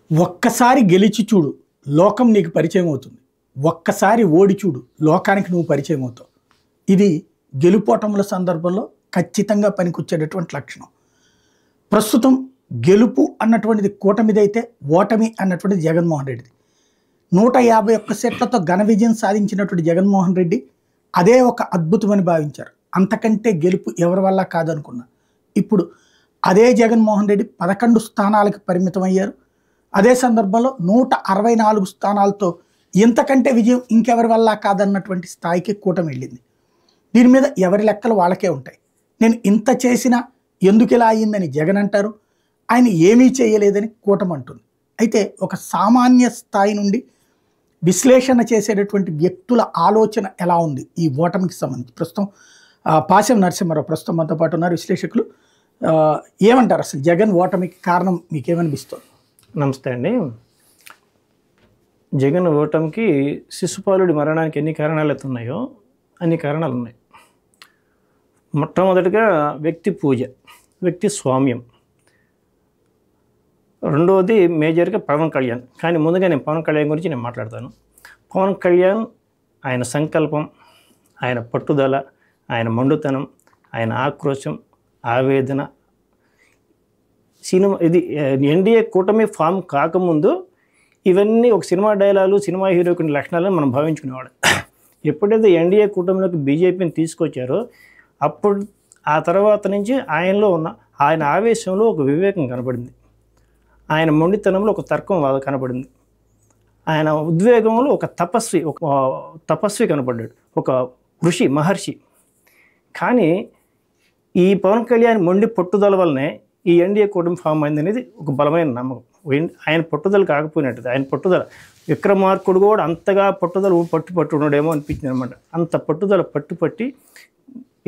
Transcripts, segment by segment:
ఒక్కసారి గెలిచి చూడు, లోకం నీకు పరిచయం అవుతుంది. ఒక్కసారి ఓడి చూడు, లోకానికి నువ్వు పరిచయం అవుతావు. ఇది గెలుపోటముల సందర్భంలో ఖచ్చితంగా పనికొచ్చేటటువంటి లక్షణం. ప్రస్తుతం గెలుపు అన్నటువంటిది కూటమిదైతే, ఓటమి అన్నటువంటిది జగన్మోహన్ రెడ్డిది. 151 సీట్లతో ఘన విజయం సాధించినటువంటి జగన్మోహన్ రెడ్డి అదే ఒక అద్భుతమని భావించారు. అంతకంటే గెలుపు ఎవరి వల్ల కాదనుకున్నా. ఇప్పుడు అదే జగన్మోహన్ రెడ్డి 11 స్థానాలకు పరిమితం అయ్యారు. అదే సందర్భంలో 164 స్థానాలతో ఇంతకంటే విజయం ఇంకెవరి వల్ల కాదన్నటువంటి స్థాయికి కూటమి వెళ్ళింది. దీని మీద ఎవరి లెక్కలు వాళ్ళకే ఉంటాయి. నేను ఇంత చేసినా ఎందుకు ఇలా అయ్యిందని జగన్ అంటారు, ఆయన ఏమీ చేయలేదని కూటమి అంటుంది. అయితే ఒక సామాన్య స్థాయి నుండి విశ్లేషణ చేసేటటువంటి వ్యక్తుల ఆలోచన ఎలా ఉంది ఈ ఓటమికి సంబంధించి ప్రస్తుతం పాశం నరసింహారావు ప్రస్తుతం మనతో పాటు ఉన్నారు. విశ్లేషకులు ఏమంటారు, అసలు జగన్ ఓటమికి కారణం మీకేమనిపిస్తుంది? నమస్తే అండి. జగన్ ఓటమికి శిశుపాలుడి మరణానికి ఎన్ని కారణాలు అయితే ఉన్నాయో అన్ని కారణాలు ఉన్నాయి. మొట్టమొదటిగా వ్యక్తి పూజ, వ్యక్తి స్వామ్యం. రెండవది మేజర్గా పవన్ కళ్యాణ్. కానీ ముందుగా నేను పవన్ కళ్యాణ్ గురించి నేను మాట్లాడతాను. పవన్ కళ్యాణ్ ఆయన సంకల్పం, ఆయన పట్టుదల, ఆయన మండుతనం, ఆయన ఆక్రోశం, ఆవేదన. సినిమా ఇది ఎన్డీఏ కూటమి ఫామ్ కాకముందు ఇవన్నీ ఒక సినిమా డైలాగులు, సినిమా హీరో కొన్ని లక్షణాలను మనం భావించుకునేవాడు. ఎప్పుడైతే ఎన్డీఏ కూటమిలోకి బీజేపీని తీసుకొచ్చారో అప్పుడు ఆ తర్వాత నుంచి ఆయనలో ఉన్న ఆయన ఆవేశంలో ఒక వివేకం కనపడింది, ఆయన మొండితనంలో ఒక తర్కం కనపడింది, ఆయన ఉద్వేగంలో ఒక తపస్వి కనపడ్డాడు, ఒక ఋషి, మహర్షి. కానీ ఈ పవన్ కళ్యాణ్ మొండి పట్టుదల వల్లనే ఈ ఎన్డీఏ కూటమి ఫామ్ అయింది అనేది ఒక బలమైన నమ్మకం. ఆయన పట్టుదల కాకపోయినట్టు, ఆయన పట్టుదల విక్రమార్కుడు కూడా అంతగా పట్టుదల పట్టు ఉండడేమో అనిపించింది అనమాట. అంత పట్టుదల పట్టి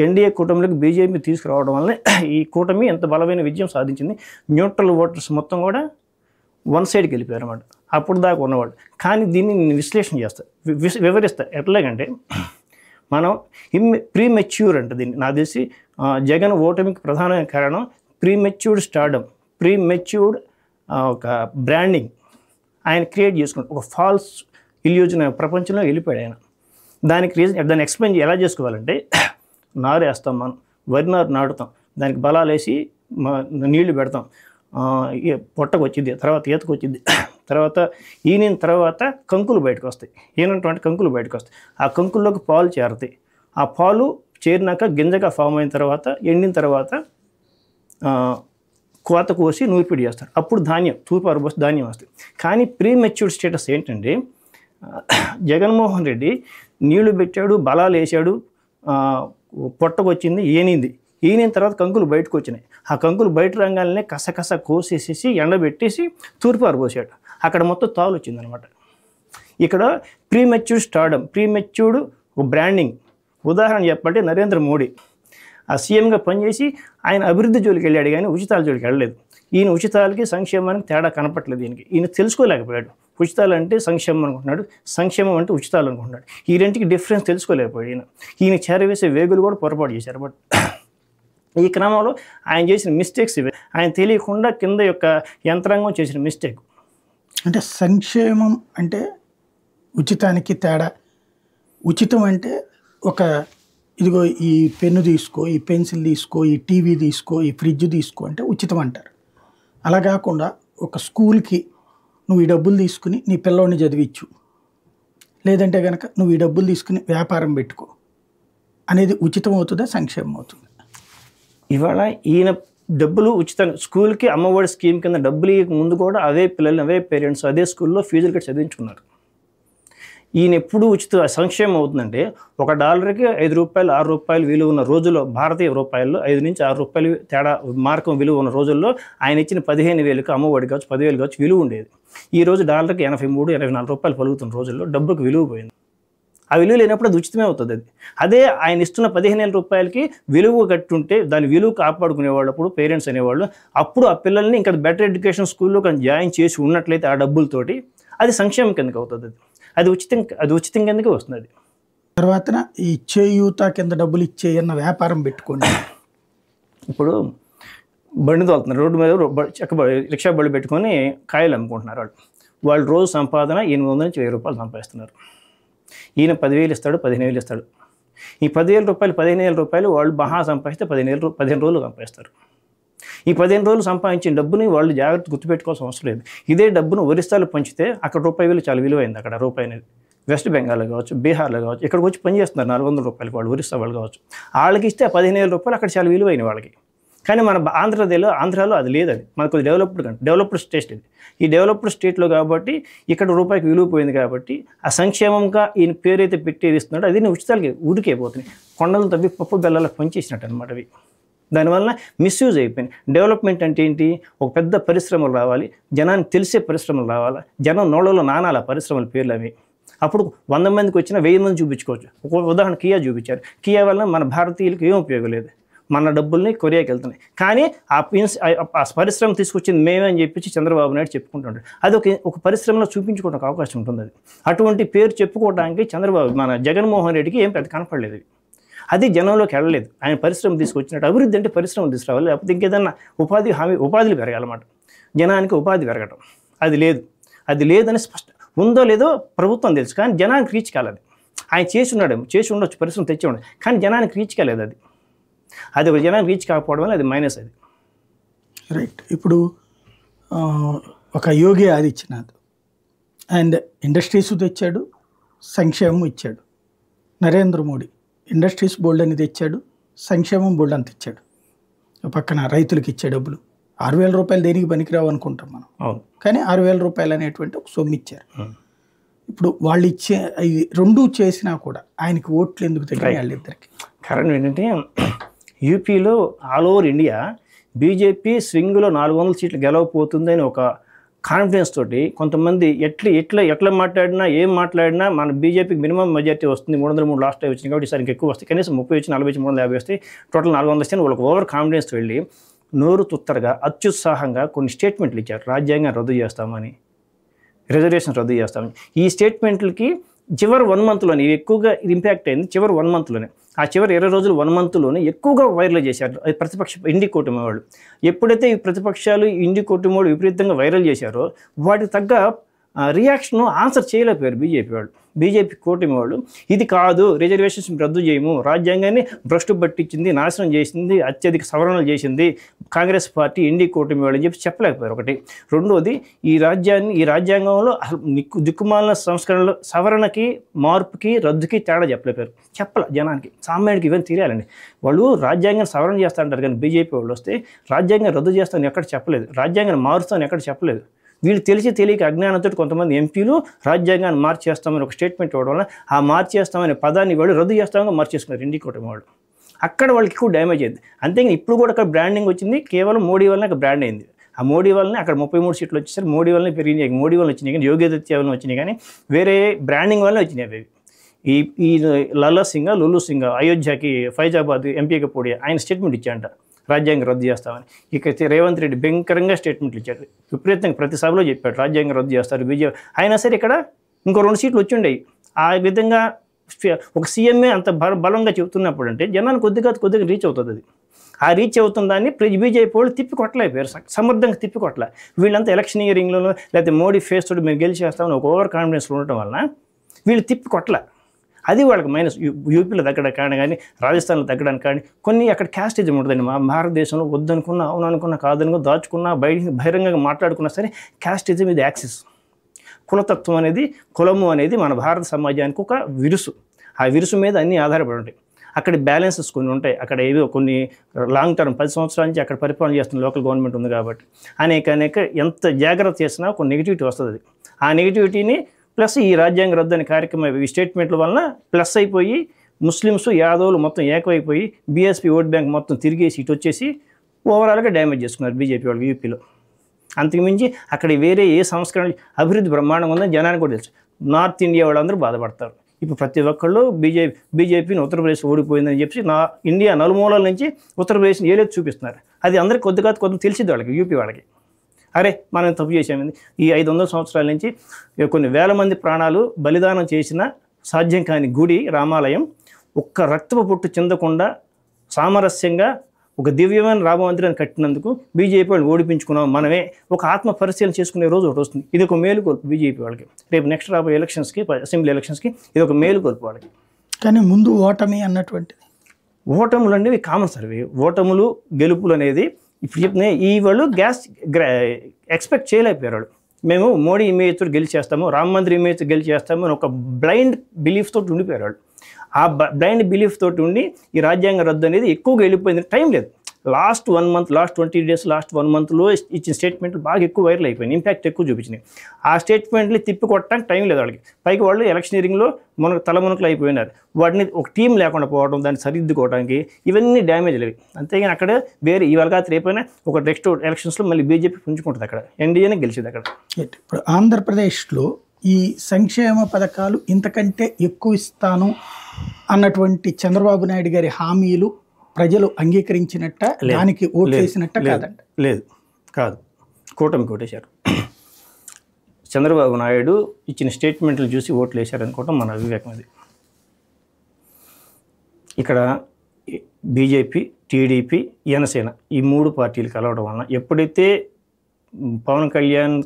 ఎన్డీఏ కూటమిలోకి బీజేపీ తీసుకురావడం వల్లనే ఈ కూటమి ఎంత బలమైన విజయం సాధించింది. న్యూట్రల్ ఓటర్స్ మొత్తం కూడా వన్ సైడ్కి వెళ్ళిపోయారు అనమాట, అప్పుడు దాకా ఉన్నవాళ్ళు. కానీ దీన్ని నేను విశ్లేషణ చేస్తా, వివరిస్తా. ఎట్లాగంటే మనం ప్రీమెచ్యూర్ అంటే దీన్ని నాకు తెలిసి జగన్ ఓటమికి ప్రధానమైన కారణం ప్రీమెచ్యూర్డ్ స్టార్డమ్, ప్రీమెచ్యూర్డ్ ఒక బ్రాండింగ్ ఆయన క్రియేట్ చేసుకుంటాడు. ఒక ఫాల్స్ ఇల్యూజన్ ప్రపంచంలో వెళ్ళిపోయాడు ఆయన. దానికి దాన్ని ఎక్స్ప్లెయిన్ ఎలా చేసుకోవాలంటే, నారు వేస్తాం, మనం వరి నారు నాటుతాం, దానికి బలాలు వేసి నీళ్లు పెడతాం, పొట్టకు వచ్చింది, తర్వాత ఈతకు వచ్చింది, తర్వాత ఈనిన తర్వాత కంకులు బయటకు వస్తాయి, ఈనటువంటి కంకులు బయటకు వస్తాయి. ఆ కంకుల్లోకి పాలు చేరుతాయి. ఆ పాలు చేరినాక గింజగా ఫామ్ అయిన తర్వాత ఎండిన తర్వాత కోత కోసి నూర్పిడి చేస్తారు. అప్పుడు ధాన్యం, తూర్పు అరబోసి ధాన్యం వస్తుంది. కానీ ప్రీమెచ్యూర్డ్ స్టేటస్ ఏంటంటే, జగన్మోహన్ రెడ్డి నీళ్లు పెట్టాడు, బలాలు వేసాడు, పొట్టకు వచ్చింది, ఈనిన తర్వాత కంకులు బయటకు వచ్చినాయి. ఆ కంకులు బయట రంగాలనే కసకస కోసేసేసి ఎండబెట్టేసి తూర్పు అరబోసాడు. అక్కడ మొత్తం తాలు వచ్చిందనమాట. ఇక్కడ ప్రీమెచ్యూర్డ్ స్టార్డమ్, ప్రీమెచ్యూర్డ్ బ్రాండింగ్. ఉదాహరణ చెప్పాలంటే నరేంద్ర మోడీ ఆ సీఎంగా పనిచేసి ఆయన అభివృద్ధి జోలికి వెళ్ళాడు, కానీ ఉచితాల జోలికి వెళ్ళలేదు. ఈయన ఉచితాలకి సంక్షేమానికి తేడా కనపట్లేదు. ఈయన తెలుసుకోలేకపోయాడు. ఉచితాలు అంటే సంక్షేమం అనుకుంటున్నాడు, సంక్షేమం అంటే ఉచితాలు అనుకుంటున్నాడు. ఈ రెంటికి డిఫరెన్స్ తెలుసుకోలేకపోయాడు. ఈయన చేరవేసే వేగులు కూడా పొరపాటు చేశారు. బట్ ఈ క్రమంలో ఆయన చేసిన మిస్టేక్స్ ఇవే. ఆయన తెలియకుండా కింద యొక్క యంత్రాంగం చేసిన మిస్టేక్. అంటే సంక్షేమం అంటే ఉచితానికి తేడా. ఉచితం అంటే ఒక ఇదిగో ఈ పెన్ను తీసుకో, ఈ పెన్సిల్ తీసుకో, ఈ టీవీ తీసుకో, ఈ ఫ్రిడ్జ్ తీసుకో అంటే ఉచితం అంటారు. అలా కాకుండా ఒక స్కూల్కి నువ్వు ఈ డబ్బులు తీసుకుని నీ పిల్లోడిని చదివించు, లేదంటే కనుక నువ్వు ఈ డబ్బులు తీసుకుని వ్యాపారం పెట్టుకో అనేది ఉచితం అవుతుందా, సంక్షేమం అవుతుంది? ఇవాళ ఈయన డబ్బులు ఉచితంగా స్కూల్కి అమ్మఒడి స్కీమ్ కింద డబ్బులు ముందు కూడా అవే పిల్లలు, అవే పేరెంట్స్ అదే స్కూల్లో ఫీజులు కట్టి చదివించుకున్నారు. ఈయన ఎప్పుడు ఉచిత సంక్షేమం అవుతుందంటే, $1కి ₹5, ₹6 విలువ ఉన్న రోజుల్లో, భారతీయ రూపాయల్లో 5 నుంచి 6 రూపాయలు తేడా మార్కం విలువ ఉన్న రోజుల్లో ఆయన ఇచ్చిన 15,000కి అమ్మఒడి కావచ్చు, 10,000 కావచ్చు విలువ ఉండేది. ఈ రోజు $1కి $83, $84 పలుకుతున్న రోజుల్లో డబ్బుకు విలువ పోయింది. ఆ విలువ లేనప్పుడు అది ఉచితమే అవుతుంది. అదే ఆయన ఇస్తున్న 15,000 విలువ కట్టుంటే దాని విలువ కాపాడుకునేవాళ్ళు అప్పుడు పేరెంట్స్ అనేవాళ్ళు. అప్పుడు ఆ పిల్లల్ని ఇంకా బెటర్ ఎడ్యుకేషన్ స్కూల్లో కానీ జాయిన్ చేసి ఉన్నట్లయితే ఆ డబ్బులతోటి అది సంక్షేమం కిందకి అవుతుంది. అది ఉచితం కిందకే వస్తుంది. తర్వాత ఈ చేయూత కింద డబ్బులు ఇచ్చే అన్న వ్యాపారం పెట్టుకోండి. ఇప్పుడు బండి తోలుతున్నారు, రోడ్డు మీద రిక్షా బళ్ళు పెట్టుకొని కాయలు అమ్ముకుంటున్నారు. వాళ్ళు రోజు సంపాదన 800 నుంచి 1000 రూపాయలు సంపాదిస్తున్నారు. ఈయన 10,000 ఇస్తాడు, 15,000 ఇస్తాడు. ఈ 10,000 రూపాయలు 15,000 రూపాయలు వాళ్ళు మహా సంపాదిస్తే 15 రోజులు సంపాదిస్తారు. ఈ 15 రోజులు సంపాదించిన డబ్బుని వాళ్ళు జాగ్రత్త గుర్తుపెట్టుకోవాల్సిన అవసరం లేదు. ఇదే డబ్బును ఒరిస్సాలో పంచితే అక్కడ రూపాయి విలువ చాలా విలువైంది. అక్కడ రూపాయి అనేది వెస్ట్ బెంగాల్లో కావచ్చు, బీహార్లో కావచ్చు, ఇక్కడికి వచ్చి పనిచేస్తున్నారు 400 రూపాయలకి వాళ్ళు, ఒరిస్సా వాళ్ళు కావచ్చు. వాళ్ళకి ఇస్తే 15,000 రూపాయలు అక్కడ చాలా విలువైన వాళ్ళకి. కానీ మన ఆంధ్రాలో అది లేదు. అది మనకు డెవలప్డ్ స్టేట్ ఇది. ఈ డెవలప్డ్ స్టేట్లో కాబట్టి ఇక్కడ రూపాయికి విలువ పోయింది కాబట్టి ఆ సంక్షేమంగా ఈయన పేరైతే పెట్టేది ఇస్తున్నాడు, అది ఉచితాలకి ఊరికైపోతుంది. కొండలు తవ్వి పప్పు బెల్లాలకు పనిచేసినట్టు అనమాట అవి. దానివల్ల మిస్యూజ్ అయిపోయింది. డెవలప్మెంట్ అంటే ఏంటి? ఒక పెద్ద పరిశ్రమలు రావాలి, జనానికి తెలిసే పరిశ్రమలు రావాలి, జనం నోళ్ళలో నానాల పరిశ్రమల పేర్లు అవి. అప్పుడు 100 మందికి వచ్చిన 1000 మంది చూపించుకోవచ్చు. ఒక ఉదాహరణ కియా చూపించారు. కియా వల్ల మన భారతీయులకు ఏం ఉపయోగం లేదు, మన డబ్బుల్ని కొరియాకి వెళ్తున్నాయి. కానీ ఆ పరిశ్రమ తీసుకొచ్చింది మేమే అని చెప్పి చంద్రబాబు నాయుడు చెప్పుకుంటుంటాడు. అది ఒక పరిశ్రమలో చూపించుకోవడానికి అవకాశం ఉంటుంది. అది అటువంటి పేరు చెప్పుకోవడానికి మన జగన్మోహన్ రెడ్డికి ఏం పెద్ద కనపడలేదు. అది జనంలోకి వెళ్ళలేదు. ఆయన పరిశ్రమ తీసుకొచ్చినట్టు. అభివృద్ధి అంటే పరిశ్రమలు తీసుకురావాలి, లేకపోతే ఇంకేదన్నా ఉపాధులు పెరగాలన్నమాట. జనానికి ఉపాధి పెరగటం అది లేదని స్పష్టం. ఉందో లేదో ప్రభుత్వం తెలుసు, కానీ జనానికి రీచ్ కాలేదు. ఆయన చేసి ఉండొచ్చు, పరిశ్రమ తెచ్చి ఉండదు, కానీ జనానికి రీచ్ కాలేదు. అది ఒక జనానికి రీచ్ కాకపోవడం వల్ల అది మైనస్. అది రైట్. ఇప్పుడు ఒక యోగి ఆదిత్యనాథ్ అండ్ ఇండస్ట్రీస్ తెచ్చాడు, సంక్షేమం ఇచ్చాడు. నరేంద్ర మోడీ ఇండస్ట్రీస్ బోల్డ్ అని తెచ్చాడు, సంక్షేమం బోల్డ్ అని తెచ్చాడు. పక్కన రైతులకు ఇచ్చే డబ్బులు 6,000 రూపాయలు దేనికి పనికిరావు అనుకుంటాం మనం, కానీ 6,000 రూపాయలు అనేటువంటి ఒక సొమ్ము ఇచ్చారు. ఇప్పుడు వాళ్ళు ఇచ్చే ఇది రెండూ చేసినా కూడా ఆయనకి ఓట్లు ఎందుకు తగ్గాయి వాళ్ళిద్దరికి? కారణం ఏంటంటే యూపీలో ఆల్ ఓవర్ ఇండియా బీజేపీ స్వింగ్లో 400 సీట్లు గెలవపోతుందని ఒక కాన్ఫిడెన్స్ తోటి కొంతమంది ఎట్లా మాట్లాడినా ఏం మాట్లాడినా మన బీజేపీకి మినిమం మెజార్టీ వస్తుంది. 303 లాస్ట్ టైం వచ్చింది కాబట్టి ఈసారి ఎక్కువ వస్తాయి, కనీసం 30 వచ్చి 40 వచ్చి 350 వస్తాయి, టోటల్ 400 వస్తాయని వాళ్ళకి ఓవర్ కాన్ఫిడెన్స్ వెళ్ళి నోరు తుత్తరగా అత్యుత్సాహంగా కొన్ని స్టేట్మెంట్లు ఇచ్చారు. రాజ్యాంగం రద్దు చేస్తామని, రిజర్వేషన్ రద్దు చేస్తామని. ఈ స్టేట్మెంట్లకి చివరి 1 మంత్లోనే ఎక్కువగా ఇది ఇంపాక్ట్ అయింది. చివరి 1 మంత్లోనే, ఆ చివరి 20 రోజులు 1 మంత్లోనే ఎక్కువగా వైరల్ చేశారు అది ప్రతిపక్ష ఇండి కూటమి వాళ్ళు. ఎప్పుడైతే ఈ ప్రతిపక్షాలు ఇండి కూటమి వాళ్ళు విపరీతంగా వైరల్ చేశారో వాటికి తగ్గ రియాక్షన్ ఆన్సర్ చేయలేకపోయారు బీజేపీ కూటమి వాళ్ళు. ఇది కాదు, రిజర్వేషన్స్ రద్దు చేయము, రాజ్యాంగాన్ని భ్రష్టు పట్టించింది, నాశనం చేసింది, అత్యధిక సవరణలు చేసింది కాంగ్రెస్ పార్టీ ఇండి కూటమి వాళ్ళు అని చెప్పి చెప్పలేకపోయారు. ఒకటి. రెండోది, ఈ రాజ్యాంగంలో దిక్కుమాలిన సంస్కరణలు సవరణకి, మార్పుకి, రద్దుకి తేడా చెప్పలే జనానికి, సామాన్యుడికి ఇవన్నీ తెలియాలండి. వాళ్ళు రాజ్యాంగాన్ని సవరణ చేస్తా అంటారు, కానీ బీజేపీ వాళ్ళు వస్తే రాజ్యాంగం రద్దు చేస్తామని ఎక్కడ చెప్పలేదు, రాజ్యాంగాన్ని మారుస్తామని ఎక్కడ చెప్పలేదు. వీళ్ళు తెలియక అజ్ఞానంతో కొంతమంది ఎంపీలు రాజ్యాంగాన్ని మార్చేస్తామని ఒక స్టేట్మెంట్ ఇవ్వడం వల్ల ఆ మార్చేస్తామనే పదాన్ని వాళ్ళు రద్దు చేస్తామని మార్చేసుకున్నారు ఇండి కూటమి వాళ్ళు. అక్కడ వాళ్ళకి ఎక్కువ డ్యామేజ్ అయింది. అంతేగాని ఇప్పుడు కూడా అక్కడ బ్రాండింగ్ వచ్చింది కేవలం మోడీ వల్లనే అక్కడ బ్రాండ్ అయింది. ఆ మోడీ వల్లనే అక్కడ 33 సీట్లు వచ్చేసరి మోడీ వల్లనే పెరిగినాయి, మోడీ వల్ల వచ్చినాయి, కానీ యోగి ఆదిత్య వల్ల వచ్చినాయి, కానీ వేరే బ్రాండింగ్ వల్లనే వచ్చినాయి అవి. ఈ లులు సింగ్ అయోధ్యకి ఫైజాబాద్ ఎంపీగా పోటీ ఆయన స్టేట్మెంట్ ఇచ్చాయంట రాజ్యాంగం రద్దు చేస్తామని. ఇక రేవంత్ రెడ్డి భయంకరంగా స్టేట్మెంట్లు ఇచ్చాడు, విపరీతంగా ప్రతి సభలో చెప్పాడు రాజ్యాంగం రద్దు చేస్తారు బీజేపీ. అయినా సరే ఇక్కడ ఇంకో 2 సీట్లు వచ్చి ఉండేవి. ఆ విధంగా ఒక సీఎంఏ అంత బలంగా చెబుతున్నప్పుడు అంటే జనాన్ని కొద్దిగా రీచ్ అవుతుంది. అది ఆ రీచ్ అవుతుందాన్ని బీజేపీ వాళ్ళు తిప్పికొట్టలేకపోయారు, సమర్థంగా తిప్పికొట్టలే. వీళ్ళంతా ఎలక్షన్ ఇయరింగ్లో లేకపోతే మోడీ ఫేస్ తోటి మేము గెలిచేస్తామని ఒక ఓవర్ కాన్ఫిడెన్స్లో ఉండటం వలన వీళ్ళు తిప్పికొట్టలే. అది వాళ్ళకి మైనస్. యూపీలో తగ్గడానికి కానీ, రాజస్థాన్లో తగ్గడానికి కానీ కొన్ని అక్కడ క్యాస్టిజం ఉంటుందండి. మా భారతదేశంలో వద్దనుకున్నా, అవుననుకున్నా, కాదనుకున్నా, దాచుకున్నా, బహిరంగంగా మాట్లాడుకున్నా సరే క్యాస్టిజం ఇది యాక్సిస్. కులతత్వం అనేది, కులము అనేది మన భారత సమాజానికి ఒక విరుసు. ఆ విరుసు మీద అన్నీ ఆధారపడి ఉంటాయి. అక్కడ బ్యాలెన్సెస్ కొన్ని ఉంటాయి. అక్కడ ఏదో కొన్ని లాంగ్ టర్మ్ 10 సంవత్సరాల నుంచి అక్కడ పరిపాలన చేస్తున్న లోకల్ గవర్నమెంట్ ఉంది కాబట్టి అనేక ఎంత జాగ్రత్త చేసినా కొన్ని నెగిటివిటీ వస్తుంది. ఆ నెగిటివిటీని ప్లస్ ఈ రాజ్యాంగ రద్దు అనే కార్యక్రమం ఈ స్టేట్మెంట్ల వలన ప్లస్ అయిపోయి ముస్లిమ్స్, యాదవులు మొత్తం ఏకమైపోయి బీఎస్పీ ఓట్ బ్యాంక్ మొత్తం తిరిగేసి ఇటు వచ్చేసి ఓవరాల్గా డ్యామేజ్ చేసుకున్నారు బీజేపీ వాళ్ళు యూపీలో. అంతకుమించి అక్కడ వేరే ఏ సంస్కరణ అభివృద్ధి బ్రహ్మాండంగా ఉందని జనానికి కూడా తెలుసు. నార్త్ ఇండియా వాళ్ళందరూ బాధపడతారు. ఇప్పుడు ప్రతి ఒక్కళ్ళు బీజేపీని ఉత్తరప్రదేశ్ ఓడిపోయిందని చెప్పి ఇండియా నలుమూలల నుంచి ఉత్తరప్రదేశ్ని ఏలేది చూపిస్తున్నారు. అది అందరికీ కొద్దిగా తెలిసింది వాళ్ళకి, యూపీ వాళ్ళకి. అరే మనం తప్పు చేసామంది. ఈ 500 సంవత్సరాల నుంచి కొన్ని వేల మంది ప్రాణాలు బలిదానం చేసిన సాధ్యం కాని గుడి రామాలయం ఒక్క రక్తపు పొట్టు చెందకుండా సామరస్యంగా ఒక దివ్యమైన రామ మందిరాన్ని కట్టినందుకు బీజేపీ వాళ్ళు ఓడిపించుకున్నాం మనమే, ఒక ఆత్మ పరిశీలన చేసుకునే రోజు ఒకటి వస్తుంది. ఇది ఒక మేలుకొల్పు బీజేపీ వాళ్ళకి. రేపు నెక్స్ట్ రాబోయే ఎలక్షన్స్కి, అసెంబ్లీ ఎలక్షన్స్కి ఇది ఒక మేలుకొల్పు వాళ్ళకి. కానీ ముందు ఓటమి అన్నటువంటిది, ఓటములు అనేవి కామన్ సార్. ఓటములు గెలుపులు అనేది ఇప్పుడు చెప్పిన ఈ వాళ్ళు ఎక్స్పెక్ట్ చేయలేకపోయారు వాళ్ళు. మేము మోడీ ఇమేజ్తో గెలిచేస్తాము, రామ మందిర్ ఇమేజ్తో గెలిచేస్తాము అని ఒక బ్లైండ్ బిలీఫ్ తోటి ఉండిపోయారు వాళ్ళు. ఆ బ్లైండ్ బిలీఫ్ తోటి ఉండి ఈ రాజ్యాంగ రద్దు అనేది ఎక్కువగా వెళ్ళిపోయింది. టైం లేదు. Last 1 month, last 20 days, last 1 monthలో ఇచ్చిన స్టేట్మెంట్లు బాగా ఎక్కువ వైరల్ అయిపోయినాయి, ఇంపాక్ట్ ఎక్కువ చూపించినాయి. ఆ స్టేట్మెంట్లు తిప్పి కొట్టడానికి టైం లేదు వాళ్ళకి. పైకి వాళ్ళు ఎలక్షనీరింగ్లో తలమునకలు అయిపోయినారు. వాటిని ఒక టీం లేకుండా పోవడం, దాన్ని సరిదిద్దుకోవడానికి ఇవన్నీ డ్యామేజ్ లేవి. అంతేగాని అక్కడ వేరే ఇవాళ కాదు రేపైనా ఒక నెక్స్ట్ ఎలక్షన్స్లో మళ్ళీ బీజేపీ పుంజుకుంటుంది, అక్కడ ఎన్డీఏనే గెలిచింది అక్కడ. ఇప్పుడు ఆంధ్రప్రదేశ్లో ఈ సంక్షేమ పథకాలు ఇంతకంటే ఎక్కువ ఇస్తాను అన్నటువంటి చంద్రబాబు నాయుడు గారి హామీలు ప్రజలు అంగీకరించినట్ట, దానికి ఓటు వేసినట్ట కాదంట? లేదు, కాదు. కూటమికి ఓటేశారు. చంద్రబాబు నాయుడు ఇచ్చిన స్టేట్మెంట్లు చూసి ఓట్లు వేశారు అనుకోవటం మన వివేకం. అది ఇక్కడ బీజేపీ, టీడీపీ, జనసేన ఈ 3 పార్టీలు కలవడం వలన ఎప్పుడైతే పవన్ కళ్యాణ్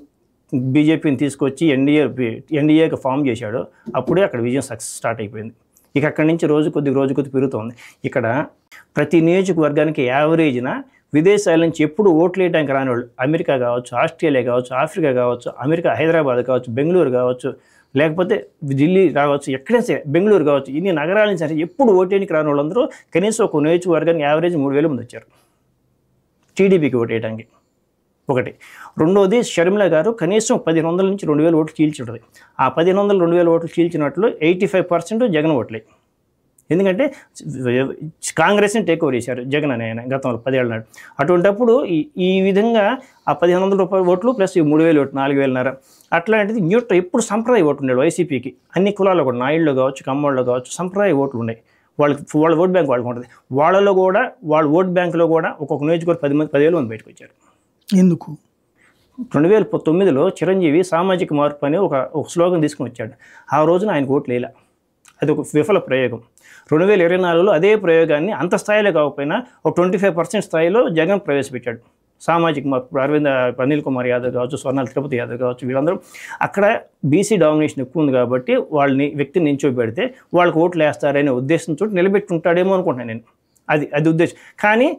బీజేపీని తీసుకొచ్చి ఎన్డీఏకి ఫామ్ చేశాడో అప్పుడే అక్కడ విజయం సక్సెస్ స్టార్ట్ అయిపోయింది. ఇక అక్కడి నుంచి రోజు కొద్ది పెరుగుతుంది. ఇక్కడ ప్రతి నియోజకవర్గానికి యావరేజ్న విదేశాల నుంచి ఎప్పుడు ఓట్లు వేయడానికి రాని వాళ్ళు, అమెరికా కావచ్చు, ఆస్ట్రేలియా కావచ్చు, ఆఫ్రికా కావచ్చు, హైదరాబాద్ కావచ్చు, బెంగళూరు కావచ్చు, లేకపోతే ఢిల్లీ కావచ్చు, ఎక్కడైనా సరే బెంగళూరు కావచ్చు, ఇన్ని నగరాల నుంచి సరే ఎప్పుడు ఓటేయడానికి రాని వాళ్ళందరూ కనీసం ఒక నియోజకవర్గానికి యావరేజ్ 3000 మంది వచ్చారు టీడీపీకి ఓటేయడానికి. ఒకటి. రెండోది, షర్మిల గారు కనీసం 1500 నుంచి 2000 ఓట్లు చీల్చి ఉంటుంది. ఆ 1500, 2000 ఓట్లు చీల్చినట్లు 85% జగన్ ఓట్లే. ఎందుకంటే కాంగ్రెస్ని టేక్ ఓవర్ చేశారు జగన్ అని ఆయన గతంలో 10 ఏళ్ళ నాడు. అటువంటిప్పుడు ఈ విధంగా ఆ 1500 రూపాయల ఓట్లు ప్లస్ 3000 ఓట్లు, 4000 అట్లాంటిది న్యూట్రల్ ఎప్పుడు సంప్రదాయ ఓట్లు ఉండేవి వైసీపీకి. అన్ని కులాల్లో కూడా, నాయుళ్ళు కావచ్చు, కమ్మోళ్ళు కావచ్చు, సంప్రదాయ ఓట్లు ఉన్నాయి వాళ్ళ ఓట్ బ్యాంక్ వాళ్ళకి ఉంటుంది. వాళ్ళలో కూడా వాళ్ళ ఓట్ బ్యాంకులో కూడా ఒక్కొక్క నియోజకవర్గం 10,000 మంది బయటకు వచ్చారు. ఎందుకు? 2019లో చిరంజీవి సామాజిక మార్పు అని ఒక స్లోగన్ తీసుకుని వచ్చాడు. ఆ రోజున ఆయనకు ఓట్లు వేయలే, అది ఒక విఫల ప్రయోగం. 2024లో అదే ప్రయోగాన్ని అంత స్థాయిలో కాకపోయినా ఒక 25% స్థాయిలో జగన్ ప్రవేశపెట్టాడు. సామాజిక మార్పు అనిల్ కుమార్ యాదవ్ కావచ్చు, స్వర్ణాల తిరుపతి యాదవ్ కావచ్చు, వీళ్ళందరూ అక్కడ బీసీ డామినేషన్ ఎక్కువ ఉంది కాబట్టి వ్యక్తిని నించోబెడితే వాళ్ళకి ఓట్లు వేస్తారనే ఉద్దేశంతో నిలబెట్టుంటాడేమో అనుకుంటున్నాను నేను. అది ఉద్దేశం. కానీ